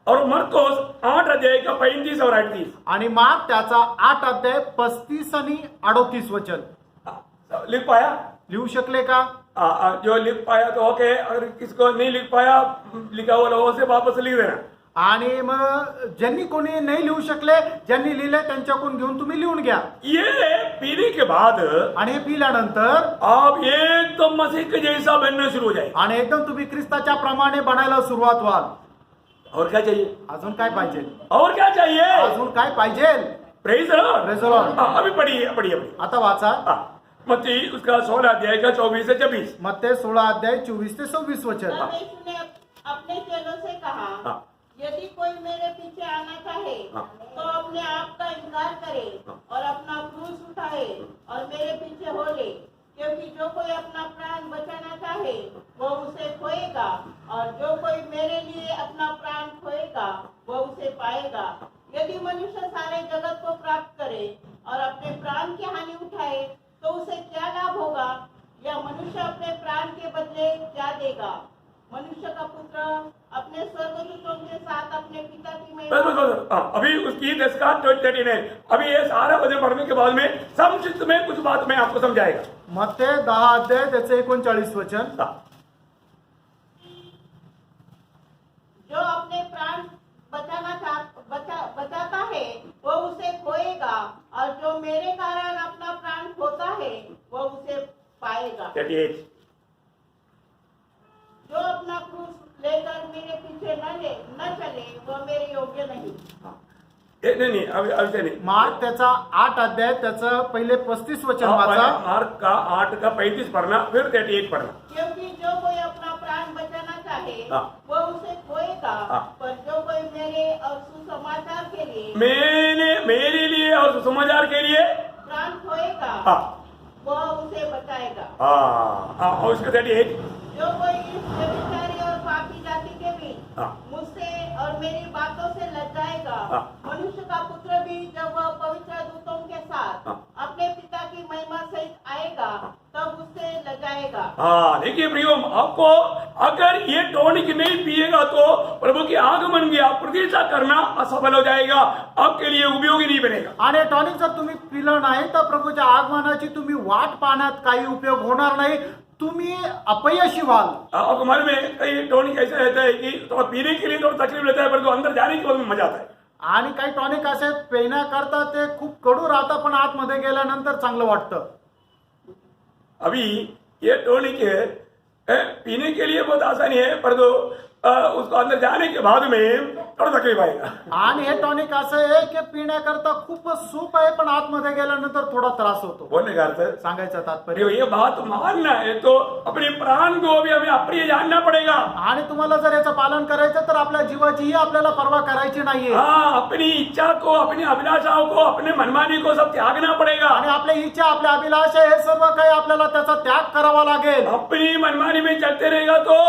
और मरकोस 8 अध्याय का 35 और 38. आणि मार्क त्याचा 8 अध्याय 35 आणि 38 वचन. लिख पाया? लिहू शकले का? जो लिख पाया तो ओके, अगर किसको नहीं लिख पाया लिखा हुआ लोगों से वापस लिख देना. आणि मग ज्यांनी कोणी नाही लिहू शकले, ज्यांनी लिहिले त्यांच्याकडून घेऊन तुम्ही लिहून घ्या. ये पीने के बाद आणि हे पिल्यानंतर आप एकदम मसीह के जैसा बनना शुरू हो जाए. आणि एकदम तुम्ही ख्रिस्ताच्या प्रमाणे बनायला सुरुवात व्हाल. और क्या चाहिए? अजून काय पाहिजे? और क्या चाहिए? अजून काय पाहिजे? Praise the Lord. Praise the Lord. अभी पढ़िए आता वाचा मत्ती उसका 16 अध्याय का 24 से 26। मत्ते 16 अध्याय 24 ते 26 वचन। तब यीशु ने अपने चेलों से कहा, यदि कोई मेरे पीछे आना चाहे तो अपने आप का इनकार करे और अपना क्रूस उठाए और मेरे पीछे हो ले। क्योंकि जो कोई अपना प्राण बचाना चाहे वो उसे खोएगा, और जो कोई मेरे लिए अपना प्राण खोएगा वो उसे पाएगा। यदि मनुष्य सारे जगत को प्राप्त करे और अपने प्राण की हानि उठाए तो उसे क्या लाभ होगा? या मनुष्य अपने प्राण के बदले क्या देगा? मनुष्य का पुत्र अपने स्वर्गदूतों के साथ अपने पिता की महिमा। अभी उसकी 10 का 39 अभी ये सारा वचन पढ़ने के बाद में संक्षिप्त में कुछ बात मैं आपको समझाएगा। मत्ते 10 अध्याय त्याचे 39 वचन। जो अपने प्राण बचाता है वो उसे खोएगा, और जो मेरे कारण अपना प्राण खोता है वो उसे पाएगा। 38 जो अपना क्रूस लेकर मेरे पीछे न चले वो मेरे योग्य नहीं। नहीं अभी से नहीं। मार्क त्याचा 8 अध्याय त्याचं पहिले 35 वचन वाचा। मार्क का 8 का 35 पढ़ना, फिर 38 पढ़ना। क्योंकि जो कोई अपना प्राण बचाना चाहे वो उसे खोएगा, पर जो कोई मेरे और सुसमाचार के लिए मेरे लिए और सुसमाचार के लिए प्राण खोएगा वो उसे बचाएगा। और उसके 38 जो कोई इस व्यभिचारी और पापी जाति के बीच मुझसे और मेरी बातों से लजाएगा, मनुष्य का पुत्र भी जब वह पवित्र दूतों के साथ अपने पिता की महिमा सहित आएगा तब उससे लजाएगा। देखिए प्रियो, आपको अगर ये टॉनिक नहीं पिएगा तो प्रभु के आगमन की आप प्रतीक्षा करना असफल हो जाएगा, आपके लिए उपयोगी नहीं बनेगा। आणि टॉनिक जर तुम्ही पिलं नाही तर प्रभूच्या आगमनाची तुम्ही वाट पाहण्यात काही उपयोग होणार नाही, तुम्ही अपयशी व्हाल। आपको मालूम है कई टॉनिक ऐसा रहता है कि तो पीने के लिए थोड़ा तकलीफ रहता है, परंतु अंदर जाने के बाद में मजा आता है। आणि काही टॉनिक असे पिण्याकरता ते खूप कडू राहतं, पण आतमध्ये गेल्यानंतर चांगलं वाटतं। अभी ये टॉनिक पीने के लिए बहुत आसानी है, परंतु उसको अंदर जाने के बाद में थोड़ा तकलीफ आएगा। आणि हे टॉनिक असं आहे की पिण्याकरता खूप सूप आहे, पण आतमध्ये गेल्यानंतर थोडा त्रास होतो। बोलने का अर्थ सांगायचं तात्पर्य ये बात मानना है तो अपने प्राण को भी हमें अप्रिय जानना पड़ेगा। आणि तुम्हाला जर याचं पालन करायचं तर आपल्या जीवाचीही आपल्याला पर्वा करायची नाहीये। अपनी इच्छा को, अपनी अभिलाषाओं को, अपने मनमानी को सब त्यागना पड़ेगा। आणि आपल्या इच्छा, आपल्या अभिलाषा हे सर्व काही आपल्याला त्याचा त्याग करावा लागेल। अपनी मनमानी में चलते रहेगा तो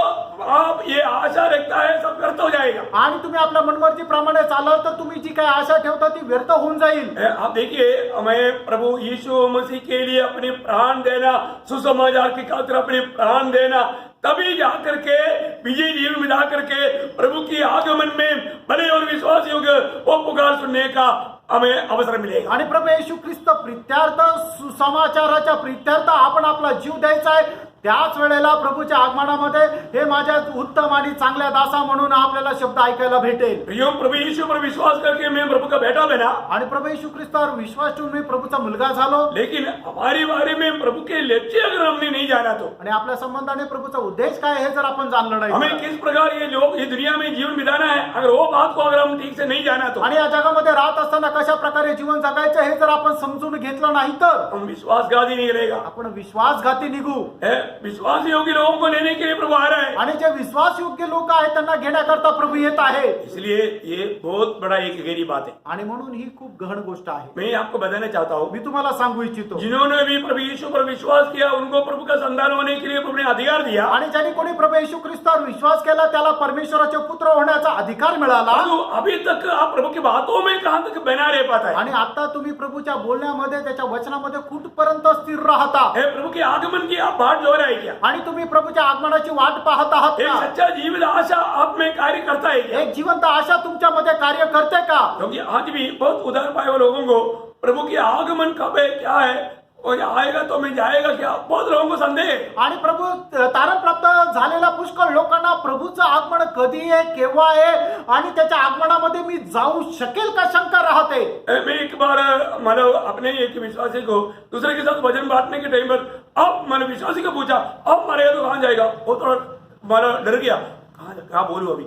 आप ये आशा रखता है सब व्यर्थ हो जाएगा। आणि तुम्ही आपल्या मनमर्जी प्रमाणे चालाल तर तुम्ही जी काही आशा ठेवता ती व्यर्थ होऊन जाईल। आप देखिए, हमें प्रभु यीशु मसीह के लिए अपने प्राण देना, सुसमाचार की खातिर अपने प्राण देना, तभी जाकर के विजय जीवन बिता करके प्रभु की आगमन में भले और विश्वास योग्य वो पुकार सुनने का हमें अवसर मिलेगा। आणि प्रभू येशू ख्रिस्त प्रित्यार्थ, सुसमाचाराच्या प्रित्यार्थ आपण आपला जीव द्यायचा आहे। त्याच वेळेला प्रभूच्या आगमनामध्ये हे माझ्या उत्तम आणि चांगल्या दासा म्हणून आपल्याला शब्द ऐकायला भेटेल। प्रियो, प्रभु यीशु पर विश्वास करके मैं प्रभु का बेटा बना, आणि प्रभू येशू ख्रिस्तावर विश्वास ठेवून मी प्रभूचा मुलगा झालो। लेकिन हमारे बारे में प्रभु के लक्ष्य अगर हमने नहीं जाना तो, आणि आपल्या संबंधाने प्रभूचा उद्देश काय हे जर आपण जाणलं नाही, हमें किस प्रकार ये लोग ये दुनिया में जीवन बिताना है, अगर वो बात को अगर हम ठीक से नहीं जाना तो, आणि या जगामध्ये राहत असताना कशा प्रकारे जीवन जगायचं हे जर आपण समजून घेतलं नाही तर हम विश्वासघाती नहीं रहेगा। आपण विश्वासघाती निघू। विश्वास योग्य लोगों को लेने के लिए प्रभु आ रहा है, आणि जे विश्वास योग्य लोक आहेत त्यांना घेण्याकरता प्रभू येत आहे। इसलिए ये बहुत बड़ा एक गहरी बात है। आणि म्हणून ही खूप गहन गोष्ट आहे। मैं आपको बताना चाहता हूँ, मी तुम्हाला सांगू इच्छितो, जिन्होंने भी प्रभु यीशु पर विश्वास किया उनको प्रभु का संतान होने के लिए प्रभु ने अधिकार दिया। आणि ज्यांनी कोणी प्रभू येशू ख्रिस्तावर विश्वास केला त्याला परमेश्वराचे पुत्र होण्याचा अधिकार मिळाला। परंतु अभी तक आप प्रभु की बातों में कहां तक बना रह पाता है? आणि आता तुम्ही प्रभूच्या बोलण्यामध्ये, त्याच्या वचनामध्ये कुठपर्यंत स्थिर राहता? प्रभु के आगमन की आप बाट जो रहा है क्या? आणि तुम्ही प्रभूच्या आगमनाची वाट पाहत आहात एक का? सच्चा जीवित आशा आप में कार्य करता है क्या? एक जिवंत आशा तुमच्यामध्ये कार्य करते का? क्योंकि आज भी बहुत उदार पाए हुए लोगों को प्रभु के आगमन कब है, क्या है, और आएगा तो मैं जाएगा क्या, बहुत लोगों को संदेह है। आणि प्रभू तारण प्राप्त झालेल्या पुष्कळ लोकांना प्रभूचं आगमन कधी आहे, केव्हा आहे आणि त्याच्या आगमनामध्ये मी जाऊ शकेल का शंका राहते। मैं एक बार मानो अपने एक विश्वासी को दूसरे के साथ वचन बांटने के टाइम पर अब मैंने विश्वासी को पूछा, अब मरेगा तो कहाँ जाएगा? वो थोड़ा मानो डर गया, कहाँ बोलूं अभी।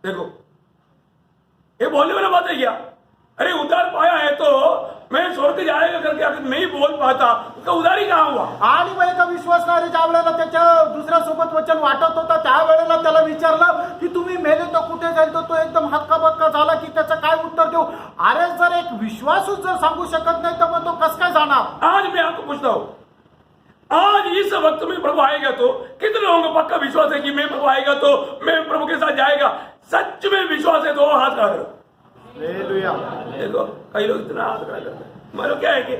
देखो ये बोलने वाला बात है क्या? अरे उद्धार पाया है तो मैं स्वर्ग जाएगा करके अगर नहीं बोल पाता उसका उधारी कहाँ हुआ? आणि मग एका विश्वासणारे ज्या वेळेला त्याच्या दुसऱ्या सोबत वचन वाटत होता त्यावेळेला त्याला विचारलं की तुम्ही मेले तर कुठे जाईल, तर तो एकदम हक्काबक्का झाला की त्याचं काय उत्तर देऊ. अरे जर एक विश्वासूच जर सांगू शकत नाही तर मग तो कस काय जाणार. आज मैं आपको पूछता हूँ, आज इस वक्त में प्रभु आएगा तो कितने लोगों को पक्का विश्वास है कि मैं प्रभु आएगा तो मैं प्रभु के साथ जाएगा? सच में विश्वास है तो हाथ खड़ा करो. हालेलुया. देखो कई लोग इतना हाथ खड़ा करते हैं. मतलब क्या है कि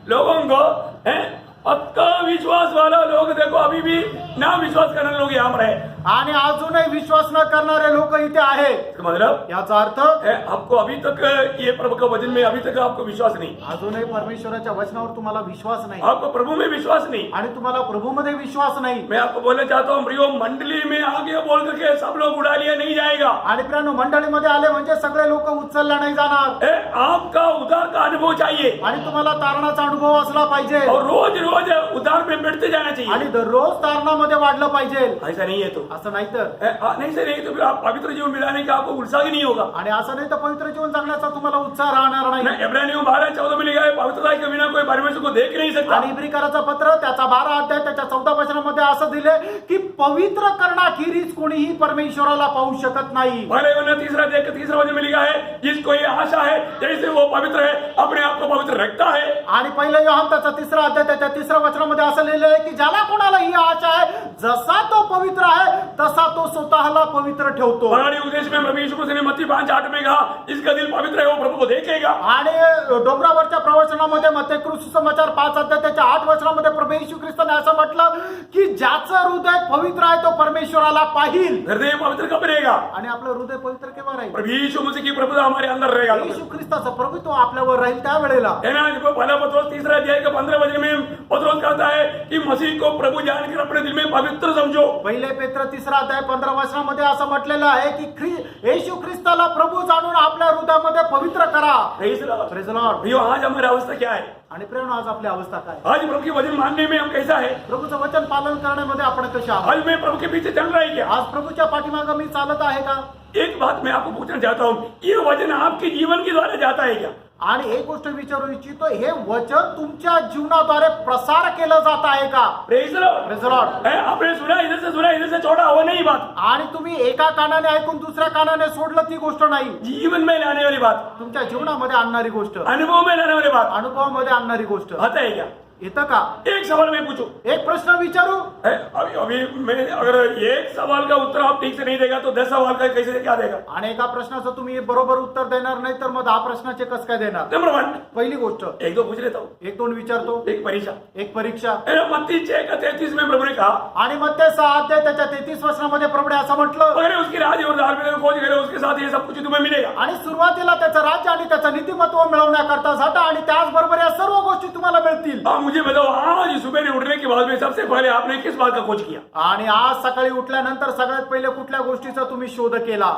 लोगों को है पक्का विश्वास वाला लोग देखो अभी भी ना विश्वास करने लोग यहाँ पर है. आणि अजूनही विश्वास न करणारे लोक इथे आहे. इसका मतलब याचा अर्थ आपको अभी तक ये प्रभु का वचन में अभी तक आपको विश्वास नहीं, अजूनही परमेश्वराच्या वचनावर तुम्हाला विश्वास नाही आपको प्रभु में विश्वास नहीं. आणि तुम्हाला प्रभूमध्ये विश्वास नाही. मैं आपको बोलना चाहता हूँ प्रियो, मंडली में आगे बोल करके सब लोग उड़ा लिया नहीं जाएगा. आणि प्रियानो मंडळीमध्ये आले म्हणजे सगळे लोक उचलला नाही जाणार. आपका उद्धार का अनुभव चाहिए आणि तुम्हाला तारणाचा अनुभव असला पाहिजे और रोज रोज उद्धार में बढ़ते जाना चाहिए. आणि दररोज तारणामध्ये वाढलं पाहिजे. ऐसा नहीं है तो असं नाही तर नहीं से नहीं तो फिर आप पवित्र जीवन मिलाने का आपको उत्साह ही नहीं होगा. आणि असं नाही तर पवित्र जीवन जगण्याचा तुम्हाला उत्साह राहणार नाही. इब्रानियों 12:14 में लिखा है पवित्रता के बिना कोई परमेश्वर को देख नहीं सकता. आणि इब्रिकराचं पत्र त्याचा 12 अध्याय त्याच्या 14 वचनामध्ये असं दिले की पवित्र करण्याखेरीज कोणीही परमेश्वराला पाहू शकत नाही. पहले यूहन्ना 3:3 वचन में लिखा है जिसको ये आशा है जैसे वो पवित्र है अपने आप को पवित्र रखता है. आणि पहिलं योहान त्याचा 3 अध्याय त्याच्या 3 वचनामध्ये असं लिहिलं आहे की ज्याला कोणाला ही आशा आहे जसा तो पवित्र आहे तसा तो स्वतःला पवित्र ठेवतो. बराड़ी उपदेश में प्रभु यीशु मसीह ने मत्ती 5:8 में कहा इसका दिल पवित्र है वो प्रभु को देखेगा. आणि डोंगरावरच्या प्रवचनामध्ये मत्ती सुसमाचार 5 अध्याय त्याच्या 8 वचनामध्ये प्रभू येशू ख्रिस्ताने असं म्हटलं की ज्याचं हृदय पवित्र आहे तो परमेश्वराला पाहिल. हृदय पवित्र कब रहेगा? आणि आपलं हृदय पवित्र केव्हा राहील? प्रभु यीशु मसीह की प्रभुता हमारे अंदर रहेगा. येशू ख्रिस्ताचा प्रभुत्व आपल्यावर राहील त्यावेळेला. पहला पत्रोस 3 अध्याय के 15 वचन में पत्रोस कहता है कि मसीह को प्रभु जानकर अपने दिल में पवित्र समझो. पहिले पेत्र 3 अध्याय 15 वचनामध्ये असं म्हटलेलं आहे की येशू ख्रिस्ताला प्रभू जाणून आपल्या हृदयामध्ये पवित्र करा. Praise the lord. Praise the Lord. भैया आज हमारी अवस्था क्या है? आणि प्रेम आज आपली अवस्था काय? आज प्रभु के वचन मानने में हम कैसा है? प्रभूचं वचन पालन करण्यामध्ये आपण कसे आहोत? आज मैं प्रभु के पीछे चल रहा है क्या? आज प्रभूच्या पाठीमागे मी चालत आहे का? एक बात मैं आपको पूछना चाहता हूँ, ये वचन आपके जीवन के द्वारा जाता है क्या? आणि एक गोष्ट विचारू इच्छितो, हे वचन तुमच्या जीवनाद्वारे प्रसार केलं जात आहे का? Praise the lord. Praise the Lord. आपने सुना इधर से छोड़ा वो नहीं बात. आणि तुम्ही एका कानाने ऐकून दुसऱ्या कानाने सोडलं ती गोष्ट नाही. जीवन में लाने वाली बात, तुमच्या जीवनामध्ये आणणारी गोष्ट, अनुभव में लाने वाली बात अनुभवामध्ये आणणारी गोष्ट आता है क्या? येतं का? एक सवाल मैं पूछूं, एक प्रश्न विचारू. अभी मैं अगर एक सवाल का उत्तर आप ठीक से नहीं देगा तो 10 सवाल का कैसे क्या देगा? आणि एका प्रश्नाचं तुम्ही बरोबर उत्तर देणार नाही तर मग 10 प्रश्नाचे कसं काय देणार? नंबर 1, पहिली गोष्ट एक दो पूछ लेता हूँ. एक दोन विचारतो. एक परीक्षा. एक परीक्षा. मत्ती 6:33 में प्रभु ने कहा आणि मग ते 6 अध्याय त्याच्या 33 वचनामध्ये प्रभुने असं म्हटलं अगर उसकी राज्य और धार्मिकता को खोज करे उसके साथ ये सब कुछ तुम्हें मिलेगा. आणि सुरुवातीला त्याचं राज्य आणि त्याचं नीतिमत्व मिळवण्याकरता जाता आणि त्याचबरोबर या सर्व गोष्टी तुम्हाला मिळतील. आप मुझे बताओ आज सुबह उठने के बाद में सबसे पहले आपने किस बात का खोज किया? आणि आज सकाळी उठल्यानंतर सगळ्यात पहिले कुठल्या गोष्टीचा तुम्ही शोध केला?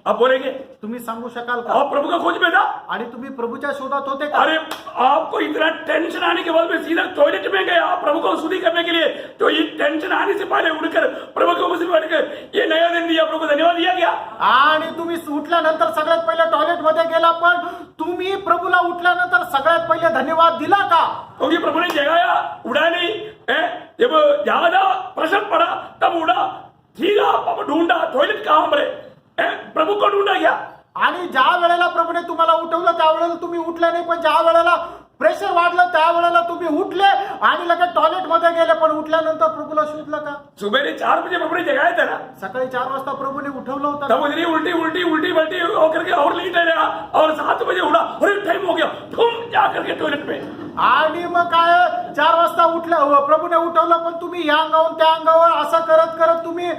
आप बोलेंगे तुम्ही सांगू शकाल का? आप प्रभु का खोज में था. आणि तुम्ही प्रभूच्या शोधात होते का? अरे आपको इतना टेंशन आने के बाद में सीधा टॉयलेट में गए आप प्रभु को स्तुति करने के लिए, तो ये टेंशन आने से पहले उठकर प्रभु को मुझे बैठकर ये नया दिन दिया प्रभु को धन्यवाद दिया क्या? आणि तुम्ही उठल्यानंतर सगळ्यात पहिले टॉयलेट मध्ये गेला पण तुम्ही प्रभूला उठल्यानंतर सगळ्यात पहिले धन्यवाद दिला का? क्योंकि प्रभु ने जगाया, उड़ा नहीं. जब ज्यादा प्रश्न पड़ा तब उड़ा. ठीक है, ढूंढा टॉयलेट कहाँ पर है? प्रभु को ढूंढा क्या? आणि ज्या वेळेला प्रभूने तुम्हाला उठवलं त्यावेळेला तुम्ही उठले नाही, पण ज्या वेळेला प्रेशर वाढलं त्यावेळेला तुम्ही उठले आणि लगेच टॉयलेट मध्ये गेले, पण उठल्यानंतर प्रभूला शोधलं का? सुबह 4 बजे प्रभु ने जगाया था ना. सकाळी 4 वाजता प्रभूने उठवलं होतं. तब उधरी उल्टी उल्टी उल्टी पलटी होकर के और लेट रहा और 7 बजे उड़ा. अरे टाइम हो गया, तुम जा करके टॉयलेट में. आणि मग काय 4 वाजता उठलं, प्रभूने उठवलं पण तुम्ही या अंगावरून त्या अंगावर असं करत करत तुम्ही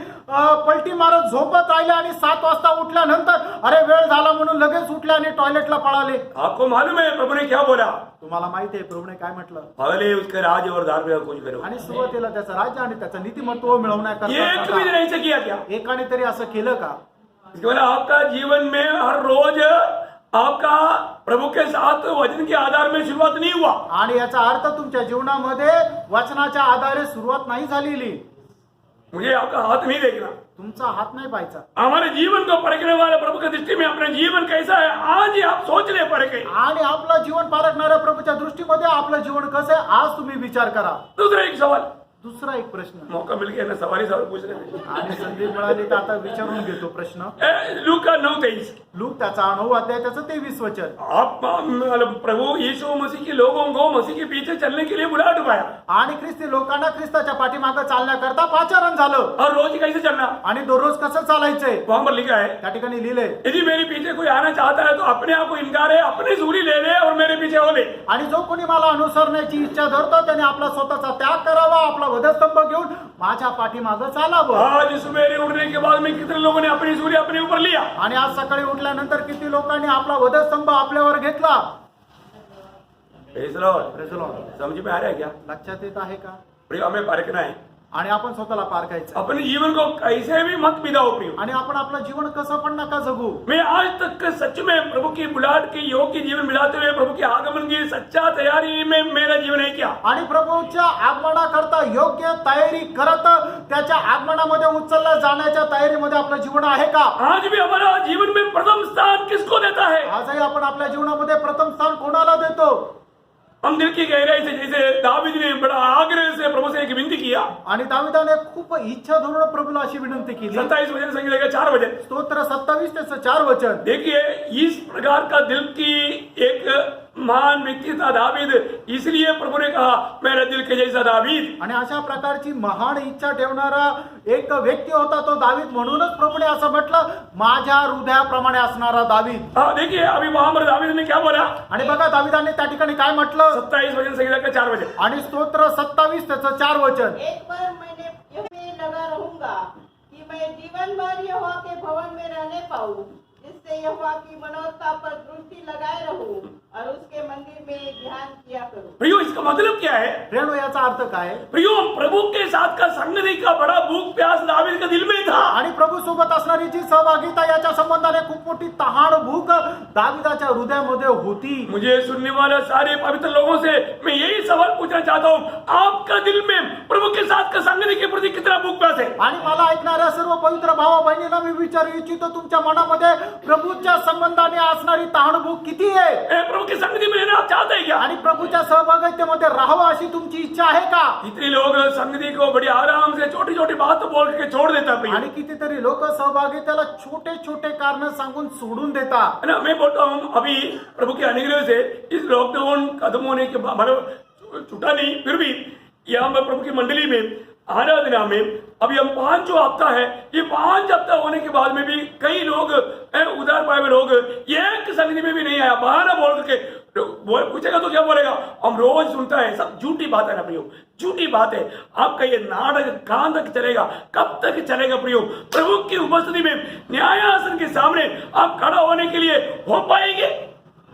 पलटी मारत झोपत राहिले आणि 7 वाजता उठल्यानंतर अरे वेळ झाला म्हणून लगेच उठले आणि टॉयलेटला पळाले. आपको मालूम है प्रभु ने क्या बोला? तुम्हाला माहिती आहे प्रभूने काय म्हटलं? पहले उसके राज्य और धार्मिकता खोज करो. आणि सुरुवातीला त्याचं राज्य आणि त्याचं नीतिमत्व मिळवण्याकरता एक भी नहीं से किया क्या? एकाने तरी असं केलं का? इसके मतलब आपका जीवन में हर रोज आपका प्रभु के साथ वचन के आधार में शुरुआत नहीं हुआ. आणि याचा अर्थ तुमच्या जीवनामध्ये वचनाच्या आधारे सुरुवात नाही झालेली. मुझे आपका हाथ नहीं देखना, तुमचा हात नाही पाहायचा, हमारे जीवन को परखने वाला प्रभु की दृष्टि में अपना जीवन कैसा है आज ही आप सोच ले परखे। आणि आपलं जीवन पारखणाऱ्या प्रभूच्या दृष्टीमध्ये आपलं जीवन कसं आहे आज तुम्ही विचार करा. दूसरा एक सवाल, दुसरा एक प्रश्न, मौका मिल गया ना सवाल पूछ रहे आणि संधी मिळाली तर आता विचारून घेतो प्रश्न. लूका 9:23 लूक त्याचा 9 अध्याय त्याचं 23 वचन. आप मतलब प्रभु यीशु मसीह के लोगों को मसीह के पीछे चलने के लिए बुला उठाया आणि ख्रिस्ती लोकांना ख्रिस्ताच्या पाठीमागे चालण्याकरता पाचारण झालं. और रोज कैसे चलना आणि दररोज कसं चालायचंय वहां पर लिखा है, त्या ठिकाणी लिहिलंय, यदि मेरे पीछे कोई आना चाहता है तो अपने आप को इनकार है, अपनी सूली ले ले और मेरे पीछे हो ले। आणि जो कोणी मला अनुसरण्याची इच्छा धरतो त्याने आपला स्वतःचा त्याग करावा, आपला वधस्तंभ घेऊन माझ्या पाठीमागे चालावं. आज सवेरे उठने के बाद में कितने लोगों ने अपनी सूली अपने ऊपर लिया, आणि आज सकाळी उठल्यानंतर किती लोकांनी आपला वधस्तंभ आपल्यावर घेतला. Praise the Lord. Praise the Lord. समझ में आ रहा है क्या? लक्षात येत आहे का? प्रिय हमें परखना है, आणि आपण स्वतःला पारखायचं अपने जीवन को कैसे भी मत बिताओ प्रिय। आणि आपण आपलं जीवन कसं पण नका जगू. मैं आज तक सच में प्रभु की बुलाहट के योग्य जीवन मिलाते हुए प्रभु के आगमन की सच्चा तैयारी में मेरा जीवन है क्या? आणि प्रभूच्या आगमनाकरता योग्य तयारी करत त्याच्या आगमनामध्ये उचलल्या जाण्याच्या तयारीमध्ये आपलं जीवन आहे का? आज भी हमारा जीवन में प्रथम स्थान किसको देता है? आजही आपण आपल्या जीवनामध्ये प्रथम स्थान कोणाला देतो? हम दिल की गहराई से, जैसे दावीद ने बड़ा आग्रह से प्रभु से एक विनती किया, आणि दाविदाने खूप इच्छा धरून प्रभूला अशी विनंती केली. 27 वचन संगीत का 4 वचन स्तोत्र 27 त्याचं 4 वचन. देखिए, इस प्रकार का दिल की एक महान व्यक्ति था दावीद, इसलिए प्रभु ने कहा मेरा दिल के जैसा दावीद। आणि अशा प्रकारची महान इच्छा ठेवणारा एक व्यक्ती होता तो दावीद, म्हणूनच प्रभूने असं म्हटलं माझ्या हृदयाप्रमाणे असणारा दावीद. हाँ देखिए, अभी वहां पर दावीद ने क्या बोला? आणि बघा दाविदाने त्या ठिकाणी काय म्हटलं? 27 वचन संगीत का 4 वचन आणि स्तोत्र 27 त्याचं 4 वचन. एक बार मैंने यह में लगा रहूंगा कि मैं जीवन भर यहोवा के भवन में रहने पाऊं, जिससे यहोवा की मनोरथा पर दृष्टि लगाए रहूं और उसके मंदिर में ध्यान किया करूं। प्रियो, इसका मतलब क्या है? प्रेरणो याचा अर्थ काय? प्रियो, प्रभु के साथ का संगति का बड़ा भूख प्यास दावीद के दिल में था। आणि प्रभू सोबत असणारी जी सहभागिता याच्या संबंधाने खूप मोठी तहान भूक दाविदाच्या हृदयामध्ये होती. मुझे सुनने वाले सारे पवित्र लोगों से मैं यही सवाल पूछना चाहता हूँ, आपका दिल में प्रभु के साथ का संगति के प्रति कितना भूख प्यास है? आणि मला ऐकणाऱ्या सर्व पवित्र भावा बहिणींना मी विचारू इच्छितो, तुमच्या मनामध्ये प्रभूच्या संबंधाने असणारी तहान भूक किती आहे? प्रभु की संगति में रहना आप चाहते हैं क्या? आणि प्रभूच्या सहभागितेमध्ये राहावं अशी तुमची इच्छा आहे का? कितने लोग संगति को बड़ी आराम से छोटी छोटी बात बोल के छोड़ देता है। आणि कितीतरी लोक सहभागितेला छोटे छोटे कारण सांगून सोडून देतात. है ना, मैं बोलता हूँ अभी प्रभु के अनुग्रह से इस लॉकडाउन खत्म होने के बाद मतलब छूटा नहीं, फिर भी यहाँ पर प्रभु की मंडली में आराधना में अभी हम 5 जो हफ्ता है, ये 5 हफ्ता होने के बाद में भी कई लोग उधार पाए हुए लोग एक संगति में भी नहीं आया, बहाना बोल करके पूछेगा तो क्या बोलेगा? हम रोज सुनता है, सब झूठी बात है ना प्रियो, झूठी बात है। आपका ये नाटक कहां तक चलेगा, कब तक चलेगा प्रियो? प्रभु की उपस्थिति में न्यायासन के सामने आप खड़ा होने के लिए हो पाएंगे?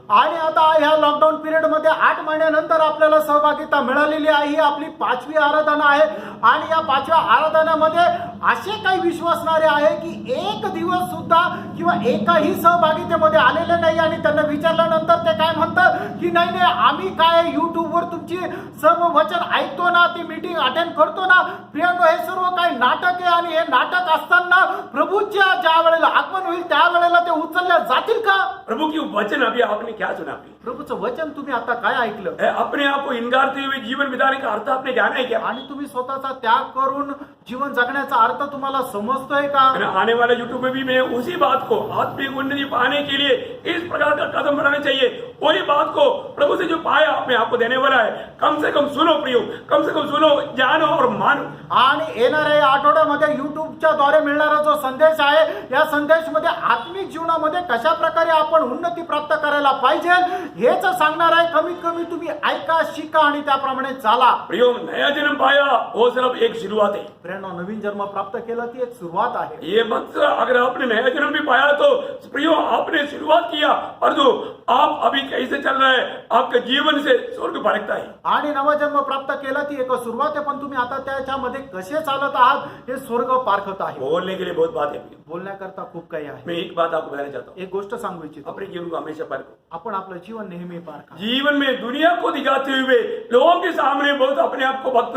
आणि आता ह्या लॉकडाऊन पिरियड मध्ये 8 महिन्यानंतर आपल्याला सहभागिता मिळालेली आहे. ही आपली 5वी आराधना आहे आणि या 5व्या आराधनामध्ये असे काही विश्वासणारे आहे की एक दिवस सुद्धा किंवा एकाही सहभागितेमध्ये आलेले नाही. आणि त्यांना विचारल्यानंतर ते काय म्हणतात की नाही नाही आम्ही काय युट्यूबवर तुमची सर्व वचन ऐकतो ना, ती मीटिंग अटेंड करतो ना. प्रियांनो, हे सर्व काही नाटक आहे आणि हे नाटक असताना प्रभूच्या ज्या वेळेला आगमन होईल त्या वेळेला ते उचलल्या जातील का? प्रभु की वचन अभी आपने क्या सुना? प्रभूचं वचन तुम्ही आता काय ऐकलं? अपने आप को इनकारते हुए जीवन बिताने का अर्थ आपने जाना है क्या? आणि तुम्ही स्वतःचा त्याग करून जीवन जगण्याचा अर्थ तुम्हाला समजतोय का? आने वाले यूट्यूब में भी मैं उसी बात को आत्मिक उन्नति पाने के लिए इस प्रकार का कदम बढ़ाना चाहिए। वही बात को प्रभु से जो पाया मैं आपको देने वाला है। कम से कम सुनो प्रियो, कम से कम सुनो, जानो और मानो। आणि येणाऱ्या आठवड्यामध्ये युट्यूबच्या द्वारे मिळणारा जो संदेश आहे, या संदेशमध्ये आत्मिक जीवनामध्ये कशा प्रकारे आपण उन्नती प्राप्त करायला पाहिजे हेच सांगणार आहे. कमीत कमी तुम्ही ऐका, शिका आणि त्याप्रमाणे चाला. प्रियो, नया जन्म पाया वो सिर्फ एक शुरुआत है। प्रेरणा, नवीन जन्म प्राप्त केला ती एक सुरुवात आहे. ये मत अगर आपने नया जन्म भी पाया तो प्रियो आपने शुरुआत किया, और जो आप अभी कैसे चल रहा है आपके जीवन से स्वर्ग भरकता है. आणि नवा जन्म प्राप्त केला ती एक सुरुवात आहे, पण तुम्ही आता त्याच्यामध्ये कसे चालत आहात हे स्वर्ग पारखत आहे. बोलने के लिए बहुत बात है, बोलण्याकरता खूप काही आहे. मैं एक बात आपको बताना चाहता हूँ, एक गोष्ट सांगू इच्छितो, अपने जीवन को हमेशा पारखो। आपण आपलं जीवन नेहमी पारखा. जीवन में दुनिया को दिखाते हुए लोगों के सामने बहुत अपने आप को भक्त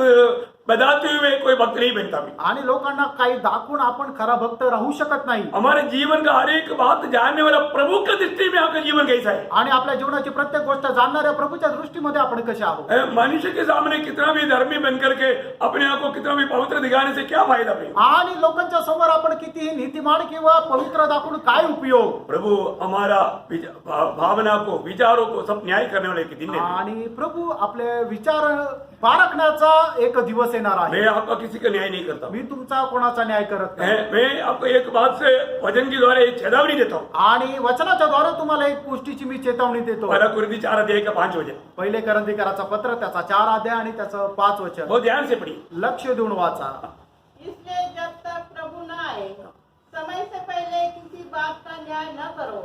बताते हुए कोई भक्त नहीं बनता भी। आणि लोकांना काही दाखवून आपण खरा भक्त राहू शकत नाही. हमारे जीवन का हर एक बात जानने वाला प्रभु की दृष्टि में आपका जीवन कैसा है? आणि आपल्या जीवनाची प्रत्येक गोष्ट जाणणाऱ्या प्रभूच्या दृष्टीमध्ये आपण कसे आहोत. मनुष्य के सामने कितना भी धर्मी बन करके अपने आप को कितना भी पवित्र दिखाने से क्या फायदा भाई? आणि लोकांच्या समोर आपण कितीही नीतिमान किंवा पवित्र दाखवून काय उपयोग. प्रभु हमारा भावना को, विचारों को सब न्याय करने वाले एक दिन है। आणि प्रभू आपले विचार पारखण्याचा एक दिवस येणार आहे. मैं आपका किसी का न्याय नहीं करता। मी तुमचा कोणाचा न्याय करत नाही. मैं आपको एक बात से वचन के द्वारा एक चेतावनी देता हूँ। आणि वचनाच्या द्वारे तुम्हाला एक गोष्टीची मी चेतावणी देतो. पहला कुरिन्थी 4 अध्याय का 5 वचन, पहिले करंथीकराचा पत्र त्याचा 4 अध्याय आणि त्याचं 5 वचन बहुत ध्यान से पढ़िए। लक्ष देऊन वाचा. इसलिए जब तक प्रभु न आए समय से पहले किसी बात का न्याय न करो।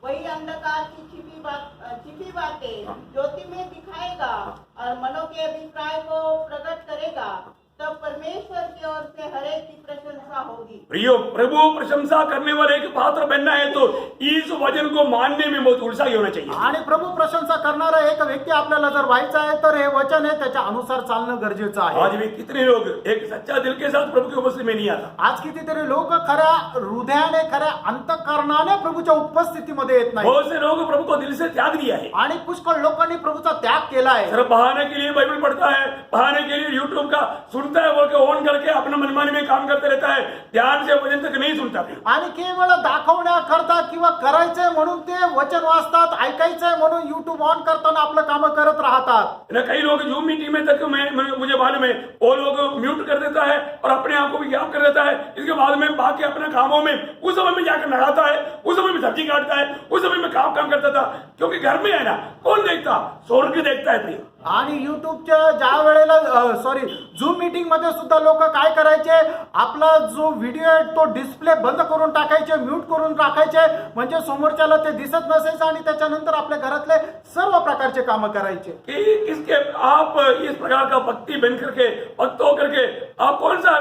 वही अंधकार की छिपी बातें ज्योति में दिखाएगा और मनों के अभिप्राय को प्रकट करेगा। तब परमेश्वर की ओर से हरेक की प्रशंसा होगी। प्रियो, प्रभु प्रशंसा करने वाले एक पात्र बनना है तो इस वचन को मानने में बहुत उत्साही होना चाहिए। आणि प्रभू प्रशंसा करणारा एक व्यक्ती आपल्याला जर व्हायचा आहे तर हे वचन आहे त्याच्या अनुसार चालणं गरजेचं आहे. आज भी कितने लोग एक सच्चा दिल के साथ प्रभु की उपस्थिति में नहीं आता। आज कितीतरी लोक खऱ्या हृदयाने खऱ्या अंतःकरणाने प्रभूच्या उपस्थितीमध्ये येत नाही. बहुत से लोग प्रभु को दिल से त्याग दिया है। आणि पुष्कळ लोकांनी प्रभूचा त्याग केला आहे. सिर्फ बहाने के लिए बाइबल पढ़ता है, बहाने के लिए यूट्यूब का सुनता है, बोल के ऑन करके अपने मनमानी में काम करते रहता है, ध्यान से वचन तक नहीं सुनता। आणि केवळ दाखवण्याकरता किंवा करायचंय म्हणून ते वचन वाचतात, ऐकायचंय म्हणून युट्यूब ऑन करताना आपलं काम करत राहतात. ना कई लोग जूम मीटिंग में तक मुझे मालूम है वो लोग म्यूट कर देता है और अपने आप को भी ज्ञाप कर देता है। इसके बाद में बाकी अपने कामों में उस समय में जाकर नहाता है, उस समय में सब्जी काटता है, उस समय में काम करता था, क्योंकि घर में है ना, कौन देखता? स्वर्ग देखता है प्रिय। आणि युट्यूबच्या ज्या वेळेला झूम मीटिंग मध्ये सुद्धा लोक काय करायचे, आपला जो व्हिडिओ आहे तो डिस्प्ले बंद करून टाकायचे, म्यूट करून टाकायचे, म्हणजे समोरच्याला ते दिसत नसायचं आणि त्याच्यानंतर आपल्या घरातले सर्व प्रकारचे काम करायचे. कि किसके आप इस प्रकार का भक्ति बन करके, भक्त होकर के आप कौन सा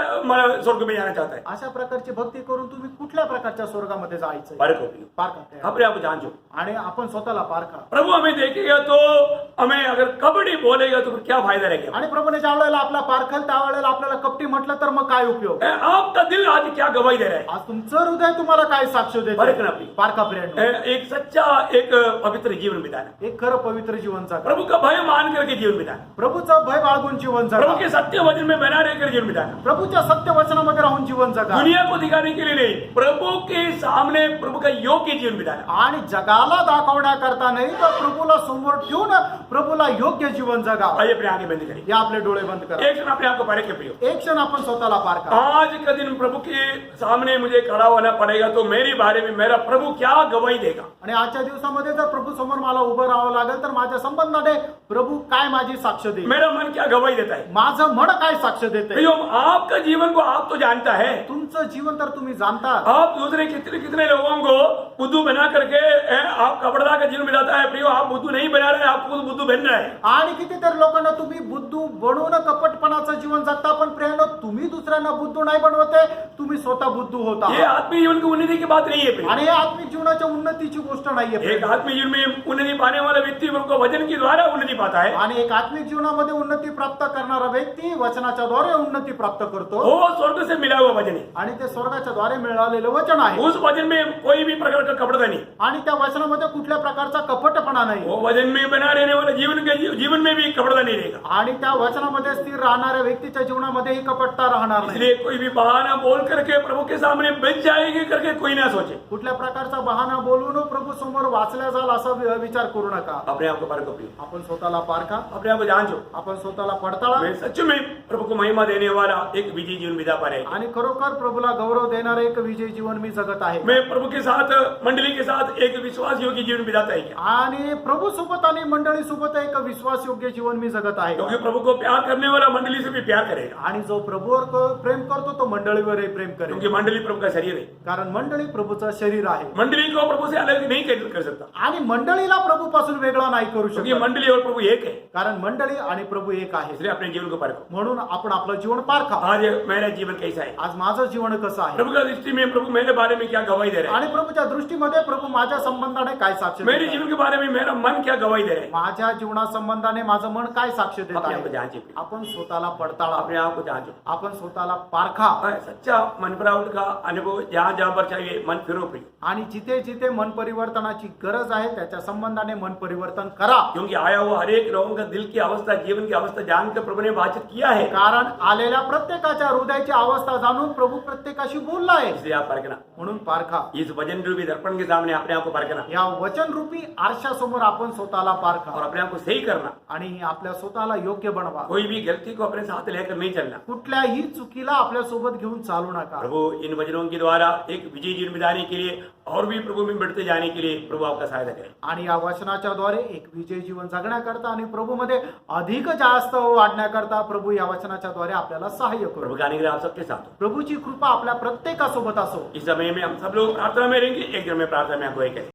स्वर्ग में जाना चाहता है? अशा प्रकारची भक्ती करून तुम्ही कुठल्या प्रकारच्या स्वर्गामध्ये जायचं? पारखा. अपने आप जान जो आणि आपण स्वतःला पारखा. प्रभु हमें देखेगा तो हमें अगर कबड्डी बोलेगा तो क्या फायदा रहेगा? आणि प्रभूने ज्या वेळेला आपला पारखल त्या वेळेला आपल्याला कपटी म्हटलं तर मग काय उपयोग? आपका दिल आज क्या गवाही दे रहा है? आज तुमचं हृदय तुम्हाला काय साक्ष देत? पारखा फ्रेंड. एक सच्चा, एक पवित्र जीवन बिताना, एक खरं पवित्र जीवन जगा. प्रभु का भय मान करके जीवन बिताना, प्रभूचं भय बाळगून जीवन जगा. प्रभु के सत्य वचन में बना रहकर जीवन बिताना, प्रभूच्या सत्य वचनामध्ये राहून जीवन जगा. दुनिया को दिखाने के लिए नहीं, प्रभु के सामने प्रभु का योग्य जीवन बिताना. आणि जगाला दाखवण्याकरता नाही तर प्रभूला समोर ठेवून प्रभूला योग्य जीवन जगा. आइए अपने आंखें बंद करिए, या आपले डोळे बंद करा. एक क्षण अपने आप को परखे प्रियो। एक क्षण आपण स्वतःला पारखा. आज का दिन प्रभु के सामने मुझे खड़ा होना पड़ेगा तो मेरे बारे में मेरा प्रभु क्या गवाही देगा? आणि आजच्या दिवसामध्ये जर प्रभू समोर मला उभं राहावं लागेल तर माझ्या संबंधाने प्रभू काय माझी साक्ष देईल? मेरा मन क्या गवाही देता है? माझं मन काय साक्ष देते? प्रियो, आपका जीवन को आप तो जानता है, तुमचं जीवन तर तुम्ही जाणता. आप दूसरे कितने कितने लोगों को बुद्धू बना करके आप कपड़ा का जीवन बिताता है। प्रियो, आप बुद्धू नहीं बना रहे, आप खुद बुद्धू बन रहे हैं। आणि कितीतरी लोकांना तुम्ही बुद्धू बनवून कपटपणाचं जीवन जगता, पण प्रियानो तुम्ही दुसऱ्यांना बुद्धू नाही बनवते, तुम्ही स्वतः बुद्धू होता. ये आत्मिक जीवन की उन्नति की बात नहीं है प्रियो। आणि हे आत्मिक जीवनाच्या उन्नतीची गोष्ट नाहीये. एक आत्मिक जीवन में उन्नति पाने वाला व्यक्ति प्रभु वचन के द्वारा उन्नति पाता है। आणि एक आत्मिक जीवनामध्ये उन्नती प्राप्त करणारा व्यक्ती वचनाच्या द्वारे उन्नती प्राप्त करतो. वो स्वर्ग से मिला हुआ वचन है, आणि ते स्वर्गाच्या द्वारे मिळालेलं वचन आहे. उस वचन में कोई भी प्रकार का कपड़ा नहीं, आणि त्या वचनामध्ये कुठल्या प्रकारचा कपटपणा नाही. वो वचन में बना रहने वाला जीवन में भी कपड़ा नहीं रहेगा। आणि त्या वचनामध्ये स्थिर राहणाऱ्या व्यक्तीच्या जीवनामध्ये ही कपटता राहणार नाही. इसलिए कोई भी बहाना बोल करके प्रभु के सामने बच जाएगी करके कोई ना सोचे। कुठल्या प्रकारचा बहाना बोलून प्रभु समोर वाचल्या जाल असा विचार करू नका. अपने आप को परखो प्रिय, आपण स्वतःला पारखा, अपने आप को जांचो। आपण स्वतःला पडताळा. मैं सच में प्रभु को महिमा देने वाला एक विजयी जीवन बिता पा रहे। आणि खरोखर प्रभूला गौरव देणारं एक विजयी जीवन मी जगत आहे. मैं प्रभु के साथ, मंडली के साथ एक विश्वास योग्य जीवन बिताता है क्या? आणि प्रभू सोबत आणि मंडळी सोबत एक विश्वास योग्य जीवन मी जगत आहे. क्योंकि प्रभु को प्यार करने वाला मंडली से भी प्यार करेगा, आणि जो प्रभूवर प्रेम करतो तो मंडळीवरही प्रेम करेल. क्योंकि मंडली प्रभु का शरीर है। कारण मंडळी प्रभूचं शरीर आहे. मंडली को प्रभु से अलग नहीं कर सकता, आणि मंडळीला प्रभू पासून वेगळा नाही करू क्योंकि शकत. मंडली और प्रभु एक है। कारण मंडळी आणि प्रभू एक आहे. इसलिए अपने जीवन को परखो। म्हणून आपण आपलं जीवन पारखा. आज मेरा जीवन कैसा है? आज माझं जीवन कसं आहे? प्रभु का दृष्टि में प्रभु मेरे बारे में क्या गवाही दे रहे हैं? आणि प्रभूच्या दृष्टीमध्ये प्रभू माझ्या संबंधाने जीवनाने काय साक्ष देत मेरे आहे? जीवन के बारे में मेरा मन क्या गवाही दे रहा है? माझ्या जीवनासंबंधाने माझं मन काय साक्ष देत अपने आप को आहे? जांचे, आपण स्वतःला पडताळा, अपने आप को जांचो। आपण स्वतःला पारखा और सच्चा मन पराउट का अनुभव जहाँ जहाँ पर चाहिए मन फिरो प्रिय, आणि जिथे जिथे मन परिवर्तनाची गरज आहे त्याच्या संबंधाने मन परिवर्तन करा. क्योंकि आया हुआ हर एक लोगों का दिल की अवस्था, जीवन की अवस्था जानकर प्रभु ने बातचीत किया है, कारण आलेल्या प्रत्येकाच्या हृदयाची अवस्था जाणून प्रभु प्रत्येकाशी बोलला आहे. इसलिए आप परखना, म्हणून पारखा. इस वजन रूपी दर्पण के सामने अपने आप को परखना या वचन रूपी आरशासमोर आपण स्वतःला और पारखा अपने आप को सही करना। आणि आपल्या स्वतःला योग्य बनवा. कोई भी गलती को अपने साथ लेकर नहीं चलना। कुठल्याही चुकीला आपल्या सोबत घेऊन चालू नका. प्रभु इन वचनों के द्वारा एक विजय जीवन बिताने के लिए और भी प्रभु में बढ़ते जाने के लिए प्रभु आपका सहायता करें। आणि या वचनाच्या द्वारे एक विजय जीवन जगण्याकरता आणि प्रभूमध्ये अधिक जास्त वाढण्याकरता प्रभू या वचनाच्या द्वारे आपल्याला सहाय्य प्रभु करू. का अनुग्रह आप सबके साथ हो। प्रभूची कृपा आपल्या प्रत्येकासोबत असो. इस समय में हम सब लोग प्रार्थना में रहेंगे, एक जन में प्रार्थना में अगुवाई करें।